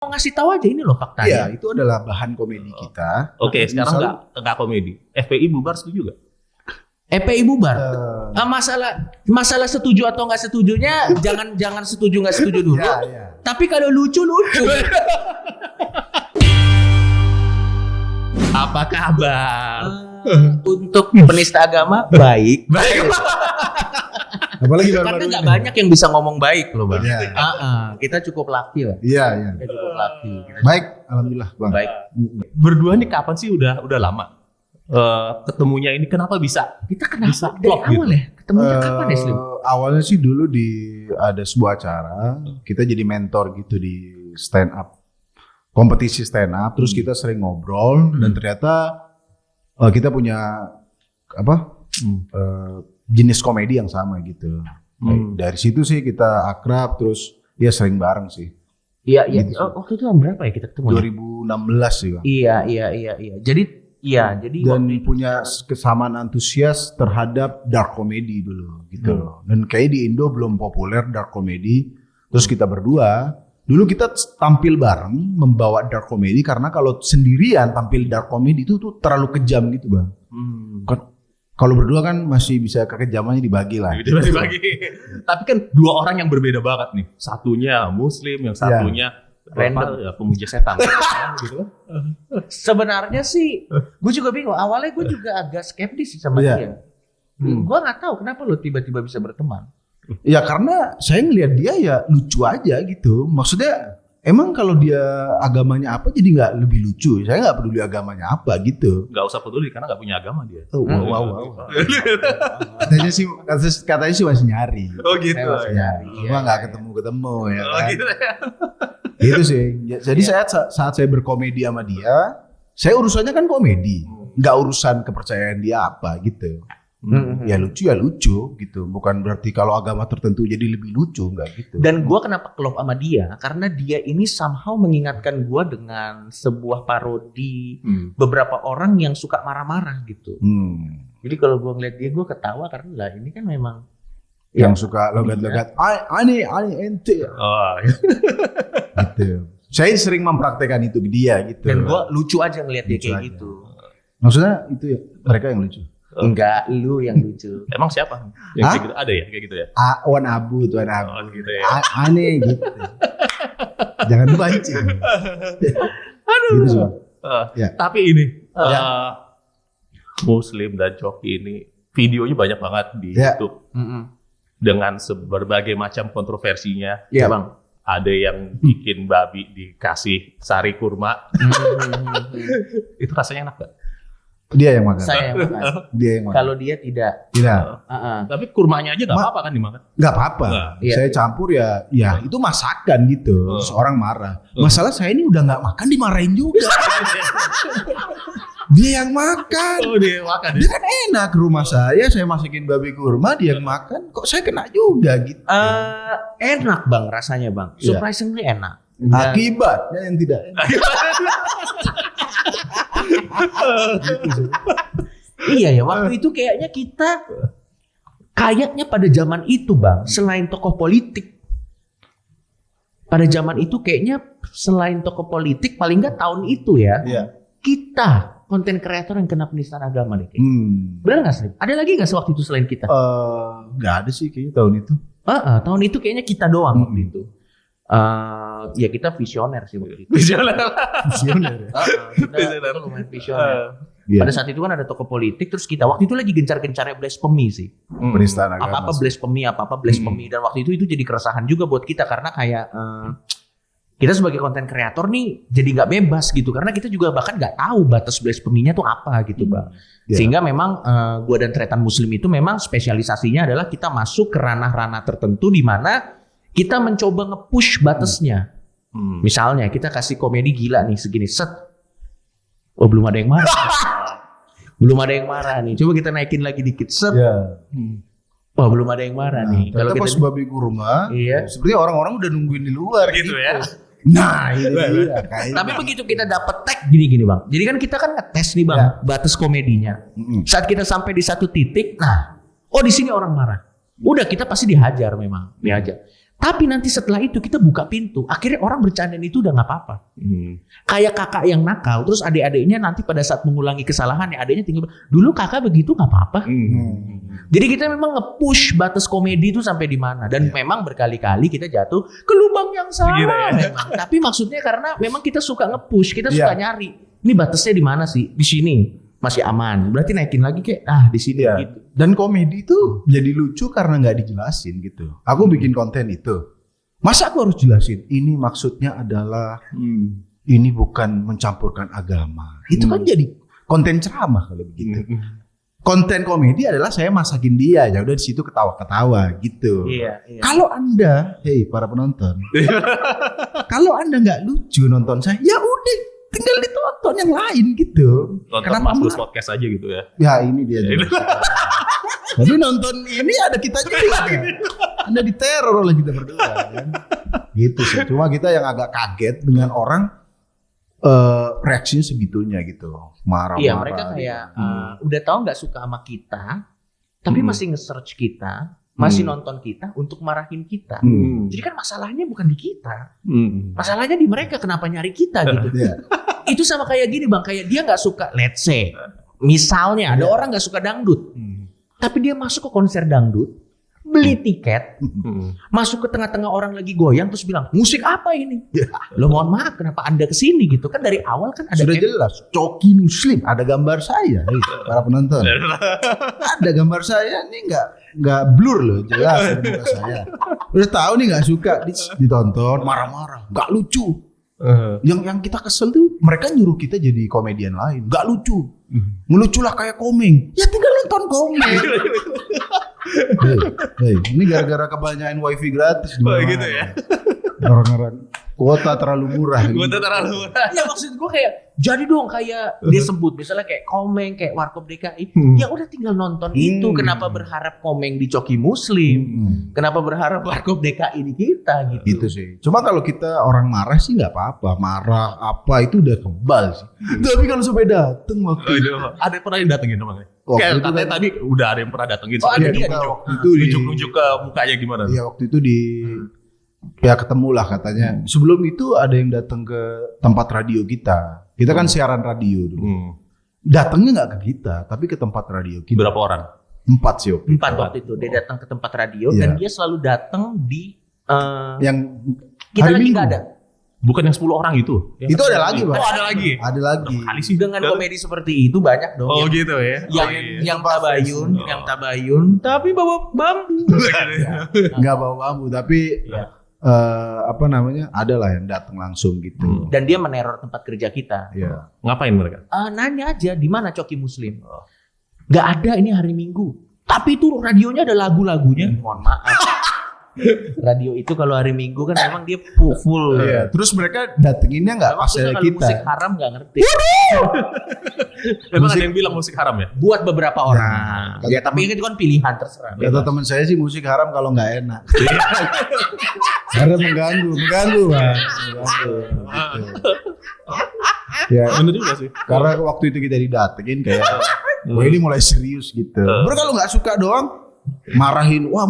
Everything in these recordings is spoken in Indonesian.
Mau ngasih tahu aja ini loh faktanya. Iya, itu adalah bahan komedi kita. Oke, sekarang nggak komedi. FPI bubar setuju nggak? FPI bubar. Masalah setuju atau nggak setujunya jangan setuju nggak setuju dulu. Iya. Tapi kalau lucu. Apa kabar? Untuk penista agama baik. Apalagi Karena baru-baru nggak ini. banyak yang bisa ngomong baik loh bang. Iya. Kita cukup laki lah. Iya. Kita cukup laki. Baik, alhamdulillah bang. Baik. Berdua nih kapan sih udah lama? Ketemunya ini kenapa bisa? Kita kenapa Bisa dari klop awal ya? Ketemunya kapan ya Slim? Awalnya sih dulu ada sebuah acara, kita jadi mentor gitu di stand up, kompetisi stand up. Terus kita sering ngobrol dan ternyata kita punya jenis komedi yang sama gitu. Dari situ sih kita akrab, terus ya sering bareng sih. Iya. Gitu. Waktu itu tahun berapa ya kita ketemu? 2016 sih bang. Iya. Jadi Dan waktu itu punya kesamaan antusias terhadap dark comedy dulu gitu. Dan kayak di Indo belum populer dark comedy. Terus kita berdua, dulu kita tampil bareng membawa dark comedy karena kalau sendirian tampil dark comedy itu tuh terlalu kejam gitu bang. Kalau berdua kan masih bisa kekejamannya dibagi lah. Dibagi. Tapi kan dua orang yang berbeda banget nih. Satunya Muslim, yang satunya Random. pemuja setan. Gitu. sebenarnya sih gue juga bingung. Awalnya gue juga agak skeptis sih sama Iya. dia. Gue nggak tahu kenapa lo tiba-tiba bisa berteman. Ya karena saya ngelihat dia ya lucu aja gitu. Maksudnya emang kalau dia agamanya apa jadi nggak lebih lucu. Saya nggak peduli agamanya apa gitu. Gak usah peduli karena gak punya agama dia. Wow. Katanya sih masih nyari. Oh gitu. Saya masih nyari. Cuma nggak ketemu ya Oh kan. gitu ya. Gitu sih. Jadi saat saya berkomedi sama dia, saya urusannya kan komedi, nggak urusan kepercayaan dia apa gitu. Ya lucu gitu. Bukan berarti kalau agama tertentu jadi lebih lucu, nggak gitu. Dan gue kenapa klop sama dia? Karena dia ini somehow mengingatkan gue dengan sebuah parodi beberapa orang yang suka marah-marah gitu. Jadi kalau gue ngeliat dia, gue ketawa karena lah ini kan memang Yang suka logat-logat, aneh ente, Oh, gitu. Saya sering mempraktekkan itu ke dia gitu. dan gue lucu aja ngeliat dia Lucu kayak aja. gitu. Maksudnya itu ya, mereka yang lucu. Enggak, lu yang lucu. emang siapa? Yang kayak gitu ada ya, kayak gitu ya. Wan Abu, Tuan Abu. Oh, gitu ya. Aneh gitu. Jangan dipancing. Gitu sih, Bang. Ya. Tapi ini Muslim dan Coki ini videonya banyak banget di Ya. YouTube dengan berbagai macam kontroversinya. Iya bang. Ada yang bikin babi dikasih sari kurma. Itu rasanya enak gak? Dia yang makan. Saya yang makan. Dia yang makan. Kalau dia tidak. Tidak. Tapi kurmanya aja gak apa-apa kan dimakan? Nggak apa-apa. Nggak. Iya. Saya campur ya itu masakan gitu. Seorang marah. Masalah saya ini udah nggak makan dimarahin juga. Dia yang makan. Oh, dia makan. Dia kan enak rumah saya masakin babi kurma, dia yang makan. Kok saya kena juga gitu. Enak bang rasanya bang. Iya. Surprisingly enak. Dan- Akibatnya yang tidak enak. Iya ya, waktu itu kayaknya kita pada zaman itu bang, selain tokoh politik, pada zaman itu kayaknya selain tokoh politik paling nggak tahun itu ya, Iya. kita konten kreator yang kena penistaan agama deh. Kayaknya. Bener nggak sih? Ada lagi nggak sewaktu itu selain kita? Nggak ada sih kayaknya tahun itu. Tahun itu kayaknya kita doang waktu itu. Ya kita visioner sih waktu itu. Visioner ya. Kita lumayan visioner. Iya. Pada saat itu kan ada tokoh politik, terus kita waktu itu lagi gencar-gencarnya blasphemy sih. Penistaan agama. Apa-apa blasphemy dan waktu itu jadi keresahan juga buat kita karena kayak kita sebagai konten kreator nih jadi nggak bebas gitu karena kita juga bahkan nggak tahu batas blasphemy-nya tuh apa gitu bang. Iya. Sehingga memang gua dan Tretan Muslim itu memang spesialisasinya adalah kita masuk ke ranah-ranah tertentu di mana kita mencoba nge-push batasnya. Misalnya kita kasih komedi gila nih segini set. Oh belum ada yang marah. Belum ada yang marah nih. Coba kita naikin lagi dikit set. Iya. Wah belum ada yang marah nih. Kalau pas babi kurma, Iya. sepertinya orang-orang udah nungguin di luar Gitu ya. Nah, itu dia. Kayaknya. Tapi begitu kita dapat tag gini bang. Jadi kan kita kan ngetes nih bang batas komedinya. Saat kita sampai di satu titik, nah, oh di sini orang marah. Udah kita pasti dihajar memang, dihajar. Tapi nanti setelah itu kita buka pintu, akhirnya orang bercandain itu udah nggak apa-apa. Kayak kakak yang nakal, terus adik-adiknya nanti pada saat mengulangi kesalahan, ya adiknya tinggal, dulu kakak begitu nggak apa-apa. Jadi kita memang nge-push batas komedi itu sampai di mana, dan memang berkali-kali kita jatuh ke lubang yang sama. Memang. Tapi maksudnya karena memang kita suka nge-push, kita suka nyari, ini batasnya di mana sih? Di sini masih aman, berarti naikin lagi kayak di sini gitu. Dan komedi itu jadi lucu karena nggak dijelasin gitu. Aku bikin konten itu, masa aku harus jelasin? Ini maksudnya adalah ini bukan mencampurkan agama. Itu kan jadi konten ceramah kalau begitu. Konten komedi adalah saya masakin dia, ya udah di situ ketawa-ketawa gitu. Kalau Anda, para penonton, kalau Anda nggak lucu nonton saya, ya udah tinggal ditonton yang lain gitu. Nonton Mas Gus podcast aja gitu ya. Ya ini dia. Tapi nonton ini ada kita juga. Anda diteror oleh kita berdua kan. Gitu sih. Cuma kita yang agak kaget dengan orang reaksinya segitunya gitu. Marah-marah. Iya, mereka kayak udah tahu nggak suka sama kita, tapi masih nge-search kita, masih nonton kita untuk marahin kita. Jadi kan masalahnya bukan di kita. Masalahnya di mereka, kenapa nyari kita gitu. Itu sama kayak gini Bang, kayak dia nggak suka, let's say, misalnya ada orang nggak suka dangdut, tapi dia masuk ke konser dangdut, beli tiket, masuk ke tengah-tengah orang lagi goyang, terus bilang, musik apa ini? Lo mohon maaf, kenapa Anda kesini gitu? Kan dari awal kan ada sudah jelas, Coki Muslim, ada gambar saya, para penonton. Ada gambar saya, ini nggak blur loh, jelas ada muka saya. Udah tahu nih nggak suka, ditonton, marah-marah, nggak lucu. Yang kita kesel tuh mereka nyuruh kita jadi komedian lain, nggak lucu, ngeluculah kayak Komeng, ya tinggal nonton Komeng. Ini gara-gara kebanyakan wifi gratis di mana? Gitu ya. Orang-orang kuota terlalu murah. Ya maksud gue kayak jadi dong kayak dia sebut misalnya kayak Komeng, kayak Warkop DKI, ya udah tinggal nonton itu. Kenapa berharap Komeng di Coki Muslim? Kenapa berharap Warkop DKI di kita gitu? Gitu sih. Cuma kalau kita orang marah sih nggak apa-apa, marah apa itu udah kebal sih. Tapi kalau sampai dateng waktu itu, Ada pernah yang datengin emang? Kayak katanya tadi udah ada yang pernah datengin. Ada dia nunjuk ke mukanya gimana? Iya waktu itu ya ketemulah katanya. Sebelum itu ada yang datang ke tempat radio kita. Kita kan siaran radio dulu. Datangnya nggak ke kita, tapi ke tempat radio kita. Berapa orang? 4 sih. 4 waktu itu. Dia datang ke tempat radio dan dia selalu datang di yang kita lagi nggak ada. Bukan yang 10 orang itu? Itu ada lagi, Bang. Oh, ada lagi. Ada lagi. Kali sih dengan komedi seperti itu banyak dong. Oh gitu ya. Yang tabayun, tapi bawa bambu. Nggak bawa bambu, tapi ada lah yang datang langsung gitu. Dan dia meneror tempat kerja kita. Iya. Ngapain mereka? Nanya aja di mana Coki Muslim. Nggak ada, ini hari Minggu. Tapi itu radionya ada lagu-lagunya. Mohon maaf. Radio itu kalau hari Minggu kan memang dia full. Iya. Terus mereka datenginnya nggak pas kita. Musik haram nggak ngerti. Emang ada yang bilang musik haram ya? Buat beberapa orang. Ya tapi itu kan pilihan terserah. Kata teman saya sih musik haram kalau nggak enak. Karena mengganggu, Bang. Ya, bener juga sih. Karena waktu itu kita didatengin kayak, wah ini mulai serius gitu. Bro kalau nggak suka doang, marahin, wah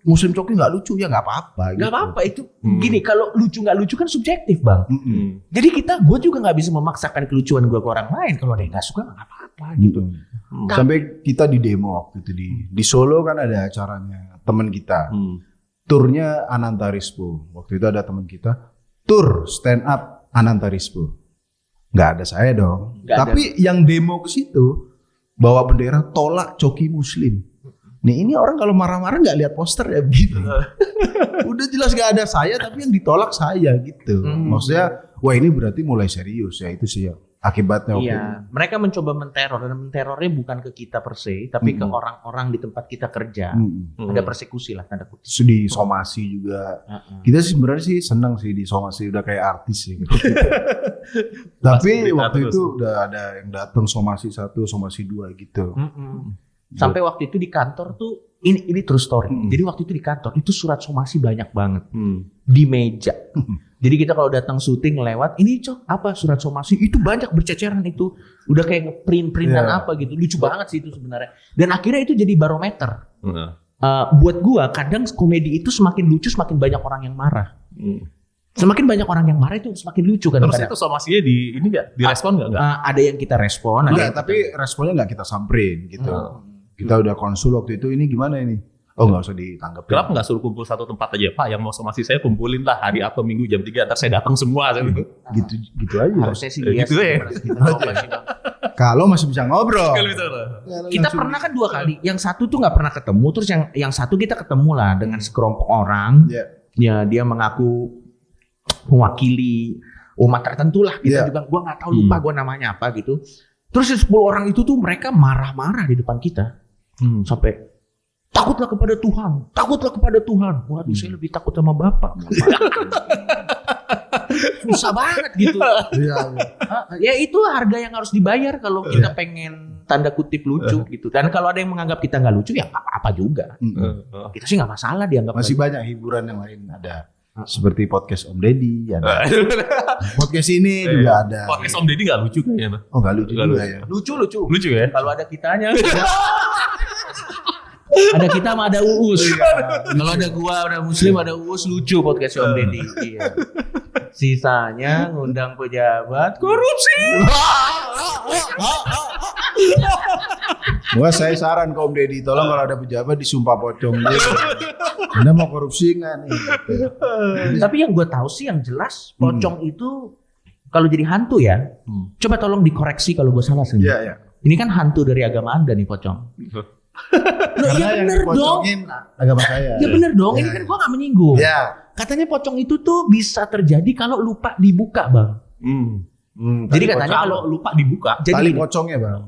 Muslim Coki nggak lucu, ya nggak apa-apa. Nggak apa-apa itu. Gini, kalau lucu nggak lucu kan subjektif Bang. Jadi gue juga nggak bisa memaksakan kelucuan gue ke orang lain. Kalau ada yang nggak suka nggak apa-apa gitu. Sampai kita di demo waktu itu di Solo kan ada acaranya teman kita. Turnya Anantarismo. Waktu itu ada teman kita, tur stand up Anantarismo. Nggak ada saya dong. Tapi yang demo ke situ bawa bendera tolak Coki Muslim. Nih ini orang kalau marah-marah nggak lihat poster ya begini. Udah jelas nggak ada saya, tapi yang ditolak saya gitu. Maksudnya, wah ini berarti mulai serius ya, itu sih ya akibatnya. Iya, mereka mencoba menteror dan menterornya bukan ke kita per se, tapi ke orang-orang di tempat kita kerja. Ada persekusi lah tanda kutip. Di somasi juga. Kita sih sebenarnya sih senang sih di somasi, udah kayak artis sih. Gitu. Tapi waktu itu udah ada yang datang somasi 1, somasi 2 gitu. Sampai waktu itu di kantor tuh ini true story. Jadi waktu itu di kantor itu surat somasi banyak banget di meja. Jadi kita kalau datang syuting lewat ini apa surat somasi itu banyak berceceran itu. Udah kayak ngeprint-printan apa gitu. Lucu banget sih itu sebenarnya. Dan akhirnya itu jadi barometer. buat gua kadang komedi itu semakin lucu semakin banyak orang yang marah. Semakin banyak orang yang marah itu semakin lucu kan. Terus itu somasinya di ini nggak direspon nggak? Ada yang kita respon, ada Enggak, yang tapi responnya nggak kita samperin gitu. Kita udah konsul waktu itu, ini gimana ini? Oh, nggak usah ditanggapin. Kenapa nggak suruh kumpul satu tempat aja, Pak? Yang mau somasi saya kumpulin lah hari apa Minggu jam 3, ntar saya datang semua. Gitu aja. harusnya sih dia Gitu ya. kita coba sih, Bang. Kalau masih bisa ngobrol. Kalau bisa lah. Kita pernah kan 2 kali. Yang satu tuh nggak pernah ketemu, terus yang satu kita ketemu lah dengan sekelompok orang. Iya. Ya dia mengaku mewakili umat tertentu lah. Kita juga gua nggak tahu, lupa gua namanya apa gitu. Terus 10 orang itu tuh mereka marah-marah di depan kita. Sampai takutlah kepada Tuhan, takutlah kepada Tuhan. Waduh, saya lebih takut sama Bapak. Susah banget gitu. Ya itu harga yang harus dibayar kalau kita pengen tanda kutip lucu gitu. Dan kalau ada yang menganggap kita nggak lucu ya nggak apa-apa juga. Kita sih nggak masalah dianggap. Masih banyak hiburan yang lain ada. Seperti podcast Om Deddy ada. Podcast ini juga ada. Podcast Om Deddy nggak lucu kayaknya. Oh, nggak lucu juga ya. Lucu ya. Kalau ada kitanya. Ada kita sama ada Uus. Kalau ada gua, ada Muslim, ada Uus, lucu podcast Om Deddy. Iya. Sisanya ngundang pejabat korupsi. Gua saya saran ke Om Deddy, tolong kalau ada pejabat disumpah pocong dulu. Anda mau korupsi nggak nih? Tapi yang gua tahu sih yang jelas pocong itu kalau jadi hantu ya. Coba tolong dikoreksi kalau gua salah sih. Iya. Ini kan hantu dari agama Anda nih pocong. Loh, Karena iya yang bener dong. dipocongin agama saya. Ya bener dong. Ini kan gua nggak menyinggung. Ya. Katanya pocong itu tuh bisa terjadi kalau lupa dibuka, Bang. Jadi katanya kalau lupa dibuka, tali jadi pocongnya, Bang.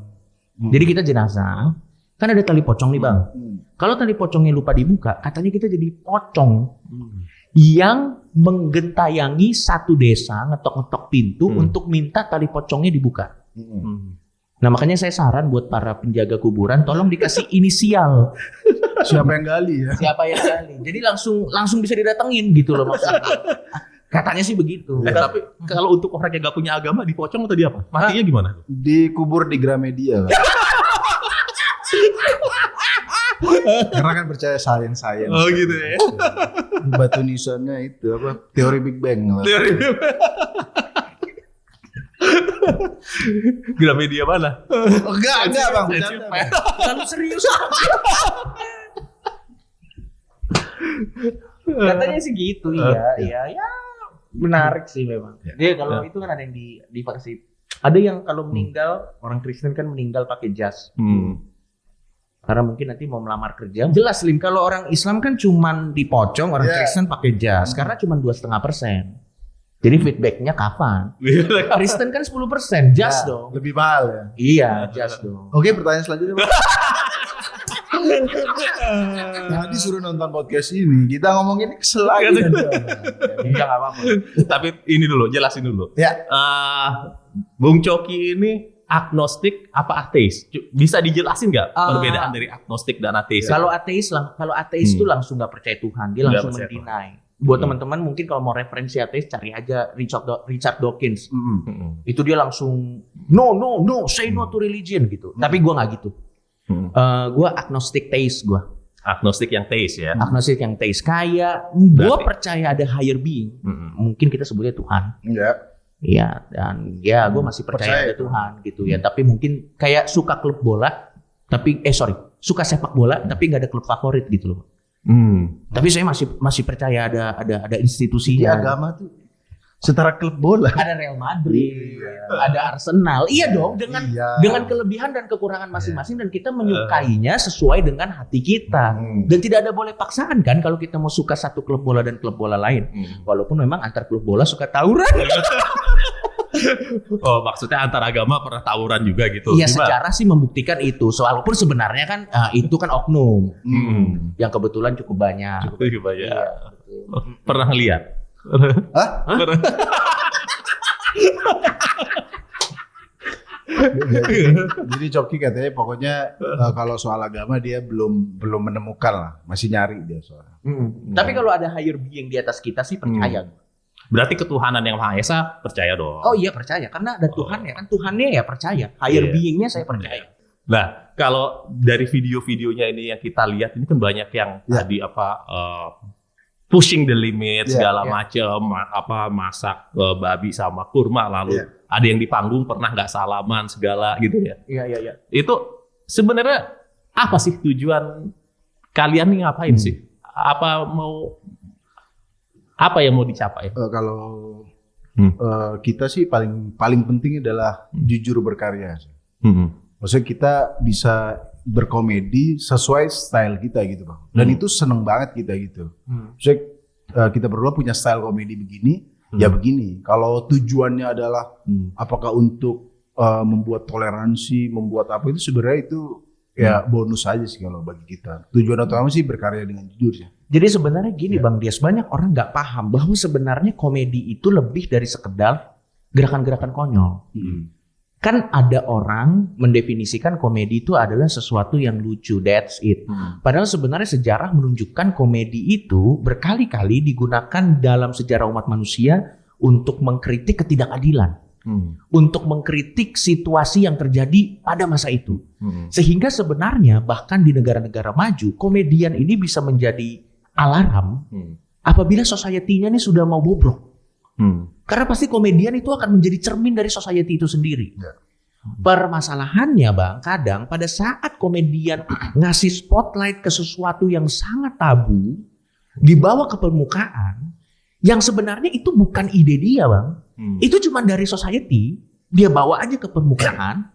jadi kita jenazah kan ada tali pocong nih, Bang. Kalau tali pocongnya lupa dibuka, katanya kita jadi pocong yang menggentayangi satu desa, ngetok-ngetok pintu untuk minta tali pocongnya dibuka. Nah makanya saya saran buat para penjaga kuburan, tolong dikasih inisial. Siapa yang gali ya? Siapa yang gali. Jadi langsung bisa didatengin gitu loh maksudnya. Katanya sih begitu. Tapi kalau untuk orang yang gak punya agama dipocong atau di apa? Matinya gimana? Dikubur di Gramedia. Kan? Karena kan percaya sains. Oh gitu ya. Batu nisannya itu apa? Teori Big Bang. Gramedia mana? Enggak Bang. Bercanda, Bang. Terlalu serius. Katanya sih gitu, iya. Menarik sih memang. Dia kalau itu kan ada yang divaksin. Ada yang kalau meninggal, orang Kristen kan meninggal pakai jas. Karena mungkin nanti mau melamar kerja. Jelas Lim, kalau orang Islam kan cuman dipocong, orang Kristen pakai jas. Karena cuma 2,5%. Jadi feedbacknya kapan? Kristen kan 10%, jas dong. Lebih mahal ya. Iya, jas dong. Oke, pertanyaan selanjutnya, Bang. Tadi suruh nonton podcast ini, kita ngomongin kesel lagi. Iya nggak apa-apa. Tapi ini dulu, jelasin dulu. Ya. Bung Coki ini agnostik apa ateis? Bisa dijelasin nggak perbedaan dari agnostik dan ateis? Kalau ateis itu langsung nggak percaya Tuhan, dia langsung mendinai. Buat teman-teman mungkin kalau mau referensi ateis cari aja Richard Dawkins. Itu dia langsung no, say no to religion gitu. Tapi gue nggak gitu. Gue agnostic theist gue. Agnostik yang teis ya. Agnostik yang teis. Kayak gue percaya ada higher being. Mungkin kita sebutnya Tuhan. Iya, dan ya gue masih percaya ada Tuhan gitu ya. Tapi mungkin kayak suka klub bola, tapi suka sepak bola, tapi nggak ada klub favorit gitu loh. Tapi saya masih percaya ada institusinya. Di agama tuh setara klub bola. Ada Real Madrid, ada Arsenal. Iya dong, dengan kelebihan dan kekurangan masing-masing dan kita menyukainya sesuai dengan hati kita. Dan tidak ada boleh paksaan kan kalau kita mau suka satu klub bola dan klub bola lain. Walaupun memang antar klub bola suka tawuran. Oh, maksudnya antar agama pernah tawuran juga gitu. Iya, sejarah sih membuktikan itu. Walaupun sebenarnya kan itu kan oknum. Yang kebetulan cukup banyak. Iya, pernah lihat? Hah? Jadi Coki katanya pokoknya kalau soal agama dia belum menemukan lah, masih nyari dia soalnya. Tapi kalau ada higher being di atas kita sih percaya. Berarti ketuhanan yang Maha Esa percaya dong. Oh iya percaya, karena ada Tuhan ya kan, Tuhannya ya percaya. Higher beingnya saya percaya. Nah, kalau dari video-videonya ini yang kita lihat ini kan banyak yang tadi pushing the limit segala macam, masak babi sama kurma, lalu ada yang di panggung pernah nggak salaman segala gitu ya. Iya. Itu sebenarnya apa sih tujuan kalian nih ngapain sih? Apa yang mau dicapai? Kalau kita sih paling penting adalah jujur berkarya. Maksudnya kita bisa berkomedi sesuai style kita gitu Bang. Dan itu seneng banget kita gitu. Maksudnya kita berdua punya style komedi begini, ya begini. Kalau tujuannya adalah apakah untuk membuat toleransi, membuat apa itu sebenarnya itu ya bonus aja sih kalau bagi kita. Tujuan utama sih berkarya dengan jujur sih. Jadi sebenarnya gini Bang Dias, banyak orang nggak paham bahwa sebenarnya komedi itu lebih dari sekedar gerakan-gerakan konyol. Kan ada orang mendefinisikan komedi itu adalah sesuatu yang lucu, that's it. Padahal sebenarnya sejarah menunjukkan komedi itu berkali-kali digunakan dalam sejarah umat manusia untuk mengkritik ketidakadilan. Untuk mengkritik situasi yang terjadi pada masa itu. Sehingga sebenarnya bahkan di negara-negara maju, komedian ini bisa menjadi alarm apabila society-nya ini sudah mau bobrok. Karena pasti komedian itu akan menjadi cermin dari society itu sendiri. Permasalahannya Bang, kadang pada saat komedian ngasih spotlight ke sesuatu yang sangat tabu, dibawa ke permukaan, yang sebenarnya itu bukan ide dia Bang. Itu cuma dari society, dia bawa aja ke permukaan,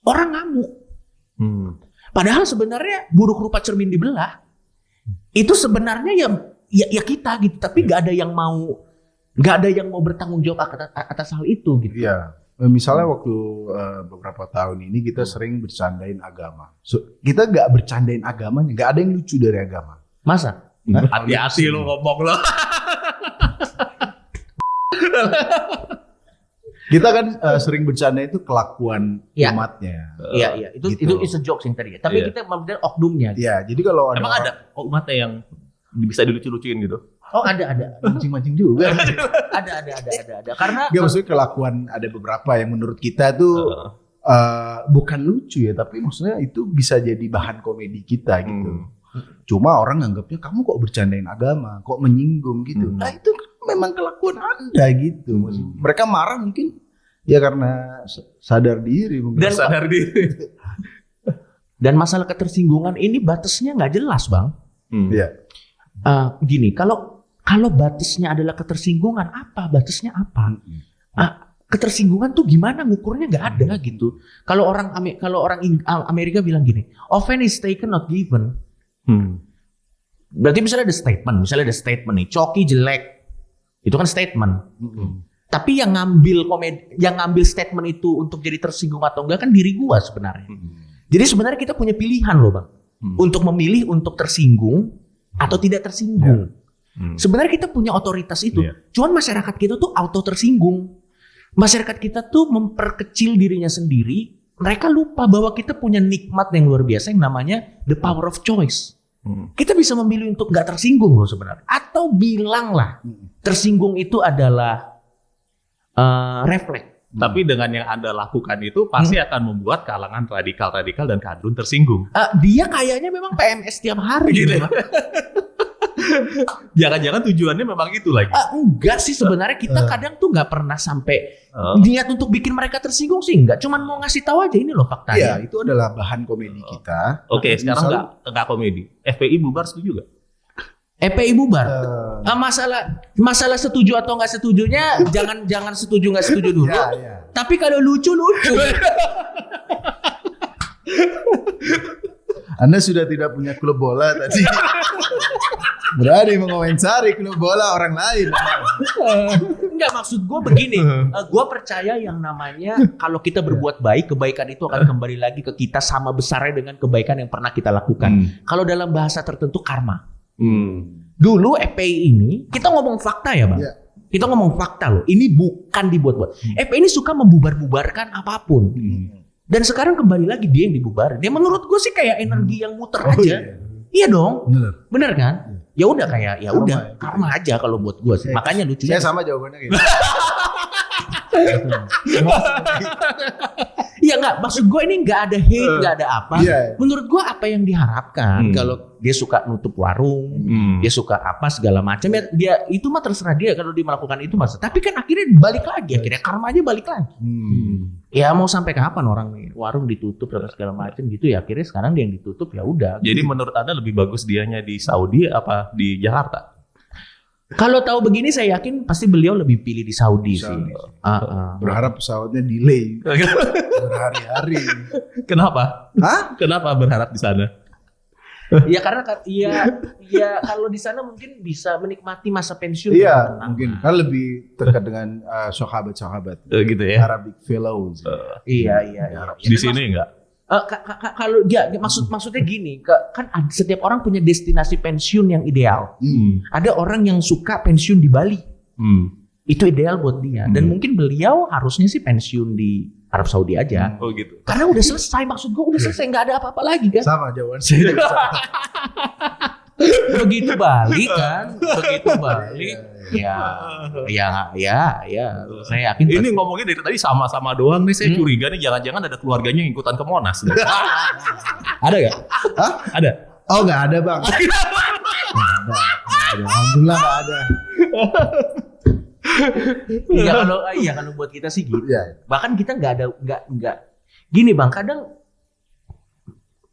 orang ngamuk. Padahal sebenarnya buruk rupa cermin dibelah. Itu sebenarnya ya kita gitu, tapi nggak ada yang mau bertanggung jawab atas hal itu gitu. Iya. Misalnya waktu beberapa tahun ini kita sering bercandain agama. Kita nggak bercandain agamanya, nggak ada yang lucu dari agama. Masa? Hati-hati lo ngomong lo. Kita kan sering bercanda itu kelakuan umatnya. Iya. Itu is a joke sih tadi. Tapi kita membedakan oknumnya. Gitu. Iya, jadi kalau emang ada umatnya yang bisa dilucu-lucuin gitu? Oh ada. Mancing-mancing juga. ada. Karena nggak, maksudnya kelakuan ada beberapa yang menurut kita tuh bukan lucu ya, tapi maksudnya itu bisa jadi bahan komedi kita gitu. Cuma orang nganggapnya kamu kok bercandain agama, kok menyinggung gitu. Nah itu memang kelakuan Anda gitu. Mereka marah mungkin ya karena sadar diri mungkin. Dan sadar diri. Dan masalah ketersinggungan ini batasnya nggak jelas Bang. Iya. Gini, kalau batasnya adalah ketersinggungan, batasnya apa? Ketersinggungan tuh gimana ngukurnya nggak ada gitu. Kalau orang Amerika bilang gini, offense is taken not given. Berarti misalnya ada statement nih, Coki jelek, itu kan statement. Tapi yang ngambil statement itu untuk jadi tersinggung atau enggak kan diri gua sebenarnya. Jadi sebenarnya kita punya pilihan loh Bang, untuk memilih untuk tersinggung atau tidak tersinggung. Sebenarnya kita punya otoritas itu. Cuman masyarakat kita tuh auto tersinggung. Masyarakat kita tuh memperkecil dirinya sendiri. Mereka lupa bahwa kita punya nikmat yang luar biasa yang namanya the power of choice. Kita bisa memilih untuk nggak tersinggung loh sebenarnya. Atau bilanglah tersinggung itu adalah refleks. Tapi dengan yang Anda lakukan itu pasti akan membuat kalangan radikal dan kadrun tersinggung. Dia kayaknya memang PMS tiap hari gitu. Jangan-jangan tujuannya memang itu lagi. Enggak sih sebenarnya kita kadang tuh nggak pernah sampai niat untuk bikin mereka tersinggung sih enggak. Cuman mau ngasih tahu aja ini loh faktanya. Iya, itu adalah bahan komedi kita. Oke, sekarang enggak komedi. FPI bubar setuju gak? FPI bubar. Masalah setuju atau nggak setujunya jangan setuju nggak setuju dulu. Tapi kalau lucu. Anda sudah tidak punya klub bola tadi. Berani mengomentari klub bola orang lain. Enggak, maksud gue begini. Gue percaya yang namanya kalau kita berbuat baik, kebaikan itu akan kembali lagi ke kita sama besarnya dengan kebaikan yang pernah kita lakukan. Kalau dalam bahasa tertentu karma. Dulu FPI ini kita ngomong fakta ya Bang. Kita ngomong fakta loh. Ini bukan dibuat-buat. FPI ini suka membubar-bubarkan apapun. Dan sekarang kembali lagi dia yang dibubarin. Ya menurut gue sih kayak energi yang muter aja. Iya dong. Bener kan? Ya udah kayak karma aja kalau buat gue sih. Makanya lucunya. Saya sama jawabannya gitu. Iya nggak, maksud gue ini nggak ada hate, nggak ada apa. Menurut gue apa yang diharapkan kalau dia suka nutup warung, dia suka apa segala macam ya dia itu mah terserah dia kalau dia melakukan itu mas. Tapi kan akhirnya balik lagi, akhirnya karmanya balik lagi. Ya mau sampai kapan orang nih warung ditutup dan segala macam gitu ya akhirnya sekarang dia yang ditutup ya udah. Jadi menurut Anda lebih bagus dianya di Saudi apa di Jakarta? Kalau tahu begini saya yakin pasti beliau lebih pilih di Saudi sih. Berharap pesawatnya delay berhari-hari. Kenapa? Kenapa berharap di sana? Ya karena ya kalau di sana mungkin bisa menikmati masa pensiun. Iya, mungkin kan lebih dekat dengan sahabat-sahabat. Gitu ya. Arabic fellows. Iya. Di sini enggak? Kalau ya maksudnya gini, kan setiap orang punya destinasi pensiun yang ideal. Ada orang yang suka pensiun di Bali, itu ideal buat dia. Dan mungkin beliau harusnya sih pensiun di Arab Saudi aja. Oh gitu. Karena udah selesai, maksud gue udah selesai, nggak ada apa-apa lagi kan. Sama jawaban saya. Begitu balik kan, ya, saya yakin. Ini ngomongnya dari tadi sama-sama doang nih, saya curiga nih jangan-jangan ada keluarganya yang ikutan ke Monas. Ada gak? Ada? Oh nggak ada bang. Nggak ada. Alhamdulillah nggak ada. Iya kalau buat kita sih gitu. Bahkan kita nggak gini bang, kadang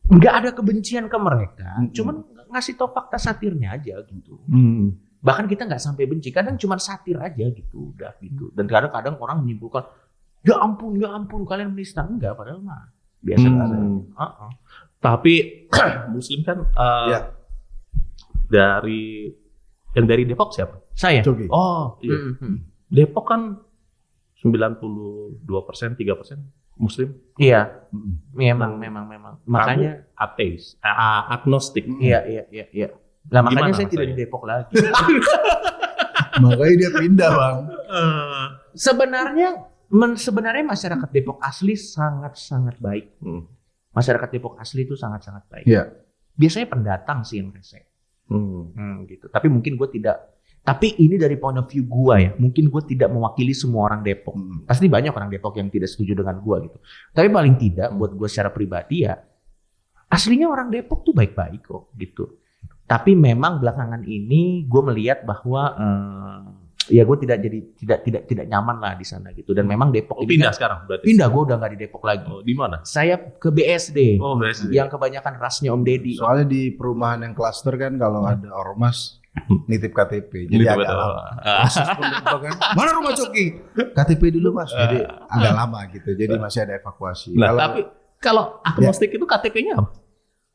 nggak ada kebencian ke mereka, cuman ngasih tau fakta satirnya aja gitu. Bahkan kita nggak sampai benci, kadang cuma satir aja gitu, udah gitu. Dan kadang-kadang orang menyimpulkan, ya ampun kalian menista, enggak, padahal mah biasa aja. Tapi Muslim kan dari Depok siapa? Saya. Coki. Oh iya. Depok kan 92%, 3% Muslim. Iya, memang. Makanya ateis, agnostik. Iya. Lah makanya saya tidak di Depok lagi. Makanya dia pindah bang. Sebenarnya masyarakat Depok asli sangat baik. Masyarakat Depok asli itu sangat baik. Iya. Biasanya pendatang sih yang rese. Gitu. Tapi mungkin gue tidak. Tapi ini dari point of view gue ya. Mungkin gue tidak mewakili semua orang Depok. Pasti banyak orang Depok yang tidak setuju dengan gue gitu. Tapi paling tidak buat gue secara pribadi ya. Aslinya orang Depok tuh baik-baik kok gitu. Tapi memang belakangan ini gue melihat bahwa ya gue tidak nyaman lah di sana gitu. Dan memang Depok ini pindah kan, sekarang berarti. Pindah, gue udah nggak di Depok lagi. Oh, di mana? Saya ke BSD. Oh, BSD. Yang kebanyakan rasnya Om Deddy. Soalnya di perumahan yang klaster kan kalau ada ormas nitip KTP. Jadi agak lama. Kan, mana rumah Coki? KTP dulu mas. Jadi agak lama gitu. Jadi masih ada evakuasi. Nah, tapi kalau agnostik itu KTP-nya apa?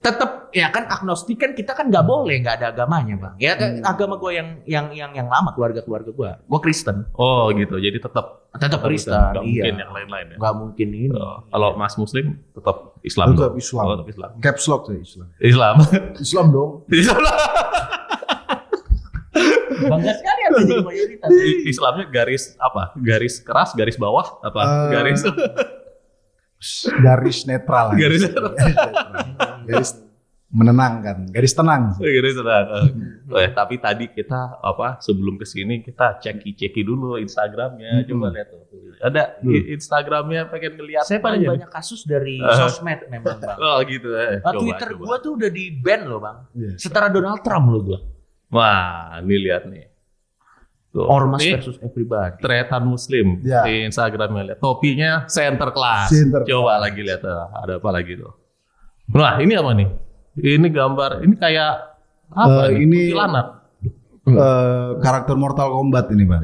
Tetap ya kan agnostik kan kita kan nggak boleh nggak ada agamanya bang. Ya agama gue yang lama keluarga gue Kristen. Oh gitu. Jadi tetap Kristen. Nggak Iya. mungkin yang lain-lain ya. Nggak mungkin ini. Kalau Mas Muslim tetap Islam. Tetap Islam. Oh, tetap Islam. Caps lock saya Islam. Islam dong. Bangga sekali ada jadi mayoritas. Islamnya garis apa? Garis keras, garis bawah, apa? Garis netral. Garis garis menenangkan, garis tenang. Garis tenang. Tapi tadi kita sebelum kesini kita ceki dulu Instagramnya, coba lihat tuh. Ada Instagramnya, pengen ngeliat. Saya paling banyak kasus dari sosmed memang bang. Oh gitu. Twitter gue tuh udah di ban loh bang. Setara Donald Trump loh gue. Wah, ini lihat nih. Tuh. Ormas versus everybody. Tretan Muslim di Instagramnya, lihat topinya center class. Coba lagi lihat ada apa lagi tuh. Wah, ini apa nih? Ini gambar, ini kayak apa nih? Ini Kuntilanak. Karakter Mortal Kombat ini bang.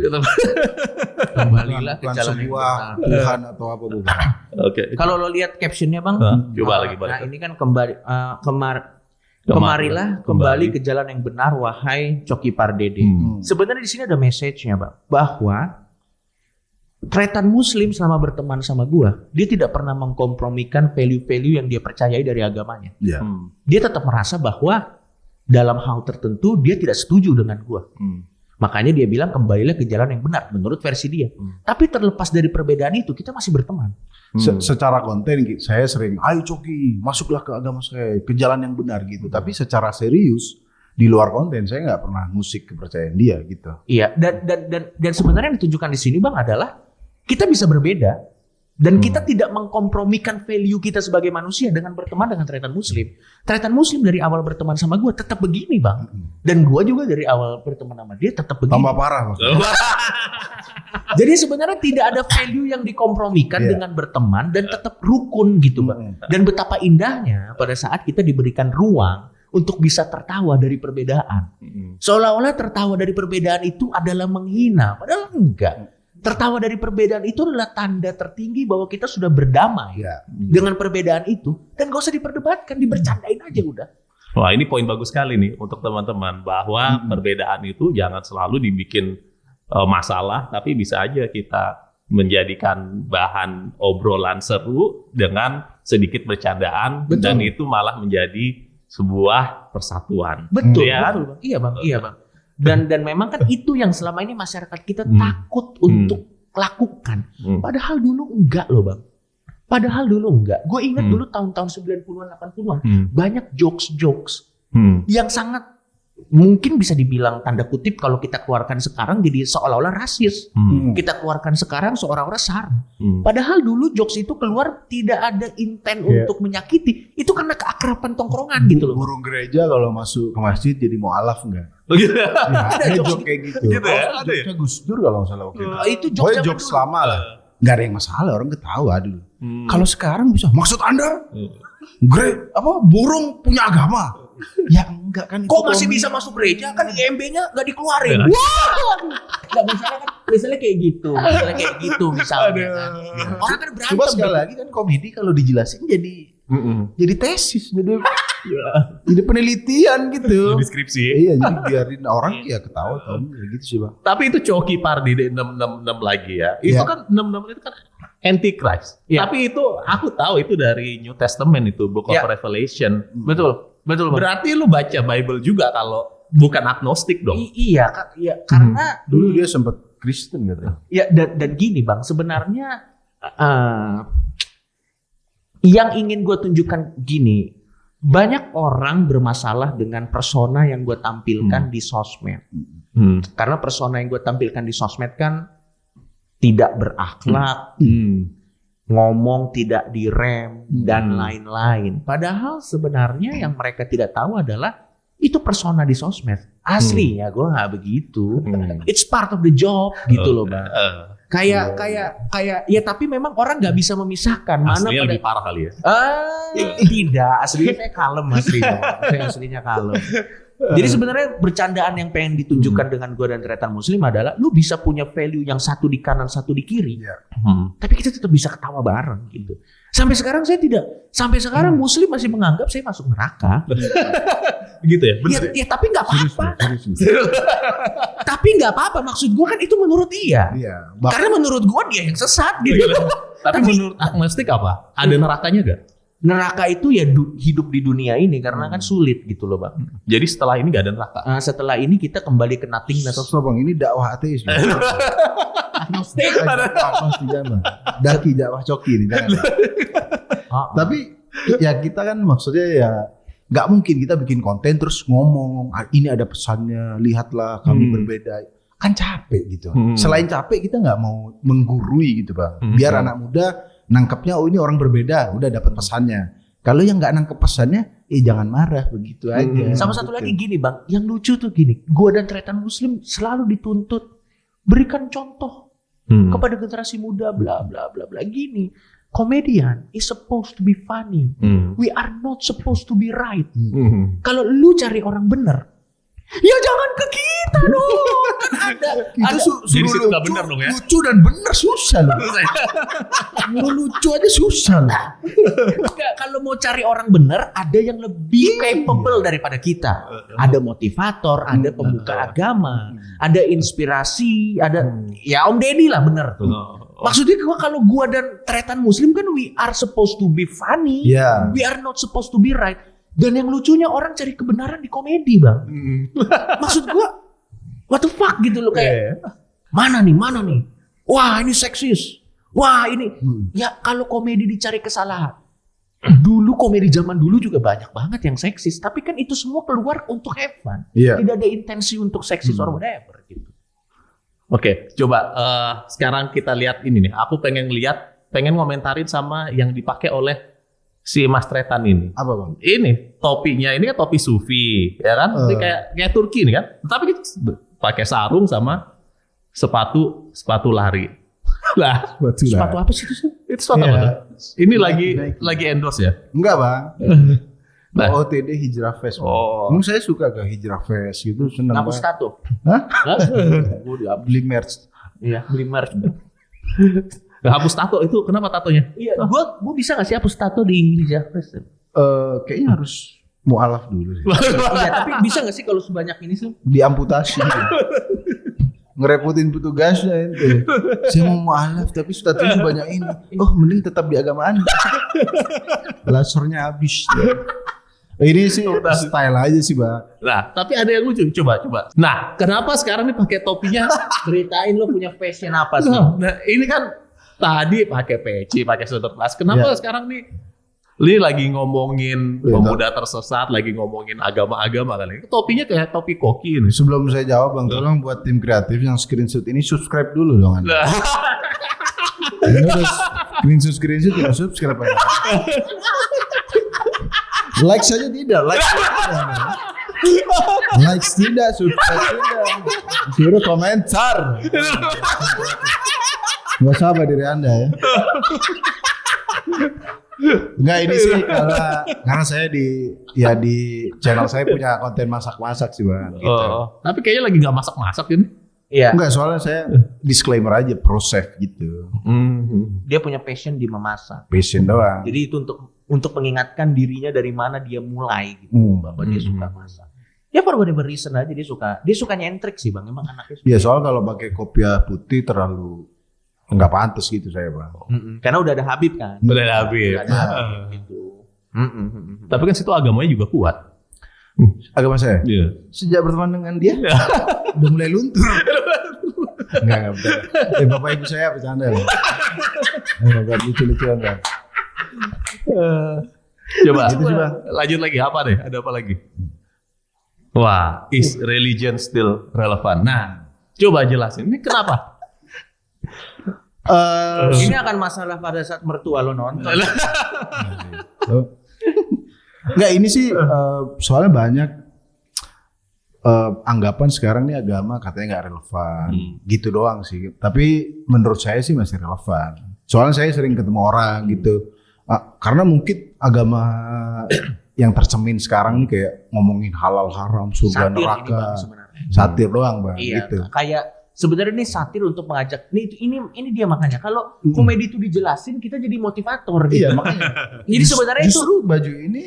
Kembalilah ke bukan jalan yang sebuah benar. Tuhan atau apa bukan. Oke. Kalau lo lihat captionnya bang, Coba lagi balik. nah ini kan Kemarilah kembali ke jalan yang benar, wahai Coki Pardede. Sebenarnya di sini ada message-nya, Bang, bahwa tretan Muslim selama berteman sama gua, dia tidak pernah mengkompromikan value-value yang dia percayai dari agamanya. Dia tetap merasa bahwa dalam hal tertentu dia tidak setuju dengan gua. Makanya dia bilang kembalilah ke jalan yang benar menurut versi dia. Tapi terlepas dari perbedaan itu kita masih berteman. Secara konten saya sering, ayo Coki masuklah ke agama saya, ke jalan yang benar gitu. Tapi secara serius di luar konten saya nggak pernah musik kepercayaan dia gitu. Iya, dan sebenarnya yang ditunjukkan di sini Bang adalah kita bisa berbeda. Dan kita tidak mengkompromikan value kita sebagai manusia dengan berteman dengan tretan muslim. Tretan muslim dari awal berteman sama gue tetap begini bang. Dan gue juga dari awal berteman sama dia tetap begini. Tambah parah bang. Jadi sebenarnya tidak ada value yang dikompromikan dengan berteman dan tetap rukun gitu bang. Dan betapa indahnya pada saat kita diberikan ruang untuk bisa tertawa dari perbedaan. Seolah-olah tertawa dari perbedaan itu adalah menghina. Padahal enggak. Tertawa dari perbedaan itu adalah tanda tertinggi bahwa kita sudah berdamai dengan perbedaan itu. Dan gak usah diperdebatkan, dibercandain aja udah. Wah ini poin bagus sekali nih untuk teman-teman. Bahwa perbedaan itu jangan selalu dibikin masalah. Tapi bisa aja kita menjadikan bahan obrolan seru dengan sedikit bercandaan. Betul. Dan itu malah menjadi sebuah persatuan. Betul, Ya? betul bang. Iya bang. Dan memang kan itu yang selama ini masyarakat kita takut untuk lakukan. Padahal dulu enggak loh bang. Padahal dulu enggak. Gue ingat dulu tahun-tahun 90-an, 80-an. Banyak jokes-jokes yang sangat mungkin bisa dibilang tanda kutip kalau kita keluarkan sekarang jadi seolah-olah rasis. Kita keluarkan sekarang seolah-olah sara. Padahal dulu jokes itu keluar tidak ada intent untuk menyakiti. Itu karena keakraban tongkrongan gitu loh. Burung gereja kalau masuk ke masjid jadi mualaf enggak? Begitu. Ada jokes kayak gitu. Gitu ya? Ada ya? Jokesnya Gus Dur kalau nggak salah waktu itu. Itu jokes Pokoknya zaman jokes dulu. lama lah. Nggak ada yang masalah, orang ketawa dulu. Kalau sekarang bisa, maksud Anda burung punya agama? Ya enggak kan. Kok masih bisa masuk gereja kan IMB-nya nggak dikeluarin? Wah, nggak misalnya kayak gitu, misalnya kan. Orang kan berantem. Coba sekali lagi kan komedi kalau dijelasin jadi tesis, jadi penelitian gitu. Deskripsi. Iya, jadi biarin orang ya ketawa gitu sih bang. Tapi itu Coki Pardi di 666 lagi ya. Itu kan 666 itu kan Antichrist. Tapi itu aku tahu itu dari New Testament itu Book of Revelation. Betul. Berarti lu baca Bible juga kalau bukan agnostik dong. Iya, karena Dulu dia sempat Kristen gitu. ya dan gini bang, sebenarnya yang ingin gue tunjukkan gini, banyak orang bermasalah dengan persona yang gue tampilkan di sosmed. Karena persona yang gue tampilkan di sosmed kan tidak berakhlak, ngomong tidak direm, dan lain-lain. Padahal sebenarnya yang mereka tidak tahu adalah itu persona di sosmed. Asli ya gue nggak begitu. It's part of the job gitu loh bang. Kayak ya tapi memang orang nggak bisa memisahkan mana Aslinya pada lebih parah kali ya. Tidak, aslinya saya kalem aslinya. Saya aslinya kalem. Jadi sebenarnya bercandaan yang pengen ditunjukkan dengan gue dan tretan muslim adalah lu bisa punya value yang satu di kanan, satu di kiri. Tapi kita tetap bisa ketawa bareng gitu. Sampai sekarang saya tidak. Sampai sekarang muslim masih menganggap saya masuk neraka. Gitu ya? Bener ya? Ya tapi nggak apa-apa. Tapi nggak apa-apa. Maksud gue kan itu menurut dia. Iya. Karena menurut gue dia yang sesat gitu. Tapi menurut agnostik apa? Ada nerakanya gak? Neraka itu ya hidup di dunia ini karena kan sulit gitu loh bang. Jadi setelah ini gak ada neraka? Setelah ini kita kembali ke nothingness. Stop bang, ini dakwah ateis. Agnostik. Agnostik jangan. Daki dakwah coki nih jangan. Tapi ya kita kan maksudnya ya nggak mungkin kita bikin konten terus ngomong ini ada pesannya, lihatlah kami berbeda. Kan capek gitu. Selain capek kita nggak mau menggurui gitu bang. Biar anak muda nangkepnya oh ini orang berbeda, udah dapat pesannya. Kalau yang nggak nangkep pesannya, jangan marah begitu aja. Sama satu lagi gini bang, yang lucu tuh gini, gue dan tretan muslim selalu dituntut berikan contoh kepada generasi muda, bla bla bla bla gini. Comedian is supposed to be funny. We are not supposed to be right. Kalau lu cari orang bener, ya jangan ke kita dong. Kan ada Jadi situ gak bener dong ya? Lucu dan bener susah loh. Mau lucu aja susah loh. Enggak, kalau mau cari orang bener, ada yang lebih capable daripada kita. Ada motivator, ada pembuka agama, ada inspirasi, ada ya Om Deddy lah bener tuh. Maksudnya kalau gua dan tretan muslim kan we are supposed to be funny. We are not supposed to be right. Dan yang lucunya orang cari kebenaran di komedi bang. Maksud gua what the fuck gitu loh kayak mana nih? Wah ini seksis. Wah ini ya kalau komedi dicari kesalahan. Dulu komedi zaman dulu juga banyak banget yang seksis. Tapi kan itu semua keluar untuk have fun. Tidak ada intensi untuk seksis or whatever gitu. Oke, coba sekarang kita lihat ini nih. Aku pengen lihat pengen ngomentarin sama yang dipakai oleh si Mas Tretan ini. Apa bang? Ini topinya ini kan topi sufi, ya kan? Ini kayak Turki ini kan. Tapi kita pakai sarung sama sepatu lari. Lah, Sepatu apa sih itu? itu sepatu apa tuh? Ini lagi endorse ya? Enggak bang. Nah. OTD Hijrah Fest. Oh. Emang saya suka ke Hijrah Fest gitu, seneng Ngapus banget. tato. Hah? Gue diambil. Beli merch. Iya, beli merch. Hapus tato itu kenapa tatonya? Iya, gue bisa nggak sih hapus tato di Javres? Kayaknya harus mualaf dulu. Iya, tapi bisa nggak sih kalau sebanyak ini sih? Diamputasi. Ngerepotin petugasnya itu. Saya mau mualaf tapi statusnya banyak ini. Oh, mending tetap di agama Anda. Lasernya habis. Ini sih style aja sih, Bang. Nah, tapi ada yang lucu. Coba. Nah, kenapa sekarang nih pakai topinya? Ceritain lo punya fashion apa sih? Nah, ini kan tadi pakai peci, pakai sweater kelas. Kenapa sekarang nih? Ini lagi ngomongin pemuda tersesat, lagi ngomongin agama-agama kan. Topinya kayak topi koki ini. Sebelum saya jawab, Bang, tolong buat tim kreatif yang screenshot ini subscribe dulu dong Anda. Nah, Ini harus screenshot tidak subscribe aja. Like saja tidak, like tidak, subscribe tidak. Suruh komentar. Nggak sabar diri Anda ya. Enggak, ini sih karena saya di channel saya punya konten masak-masak sih Bang. Gitu. Tapi kayaknya lagi nggak masak-masak ini. Iya. Enggak, soalnya saya disclaimer aja pro chef gitu. Dia punya passion di memasak. Passion doang. Jadi itu untuk mengingatkan dirinya dari mana dia mulai gitu. Bahwa dia suka masak. Ya for whatever reason aja dia suka nyentrik sih Bang. Emang anaknya suka. Iya, soal kalau pakai kopiah putih terlalu nggak pantas gitu saya Bang. Karena udah ada Habib kan. Udah ada Habib. Udah ada Habib gitu. Tapi kan situ agamanya juga kuat. Agama saya? Iya. Sejak berteman dengan dia udah mulai luntur. Enggak betul. Bapak ibu saya bercanda loh. Enggak lucu-lucuan kan. Coba Gitu sih, Bang. lanjut lagi, apa deh? Ada apa lagi? Wah, is religion still relevant? Nah, coba jelasin ini kenapa? Ini akan masalah pada saat mertua lo nonton. Enggak, ini sih soalnya banyak anggapan sekarang nih agama katanya nggak relevan, gitu doang sih. Tapi menurut saya sih masih relevan. Soalnya saya sering ketemu orang gitu, karena mungkin agama yang tercemin sekarang nih kayak ngomongin halal haram, surga Satir neraka, ini, Bang, sebenarnya. satir doang Bang, Iya, gitu. kayak sebenarnya ini satir untuk mengajak. Ini dia makanya kalau komedi itu dijelasin kita jadi motivator gitu. Iya, makanya. Jadi sebenarnya itu justru baju ini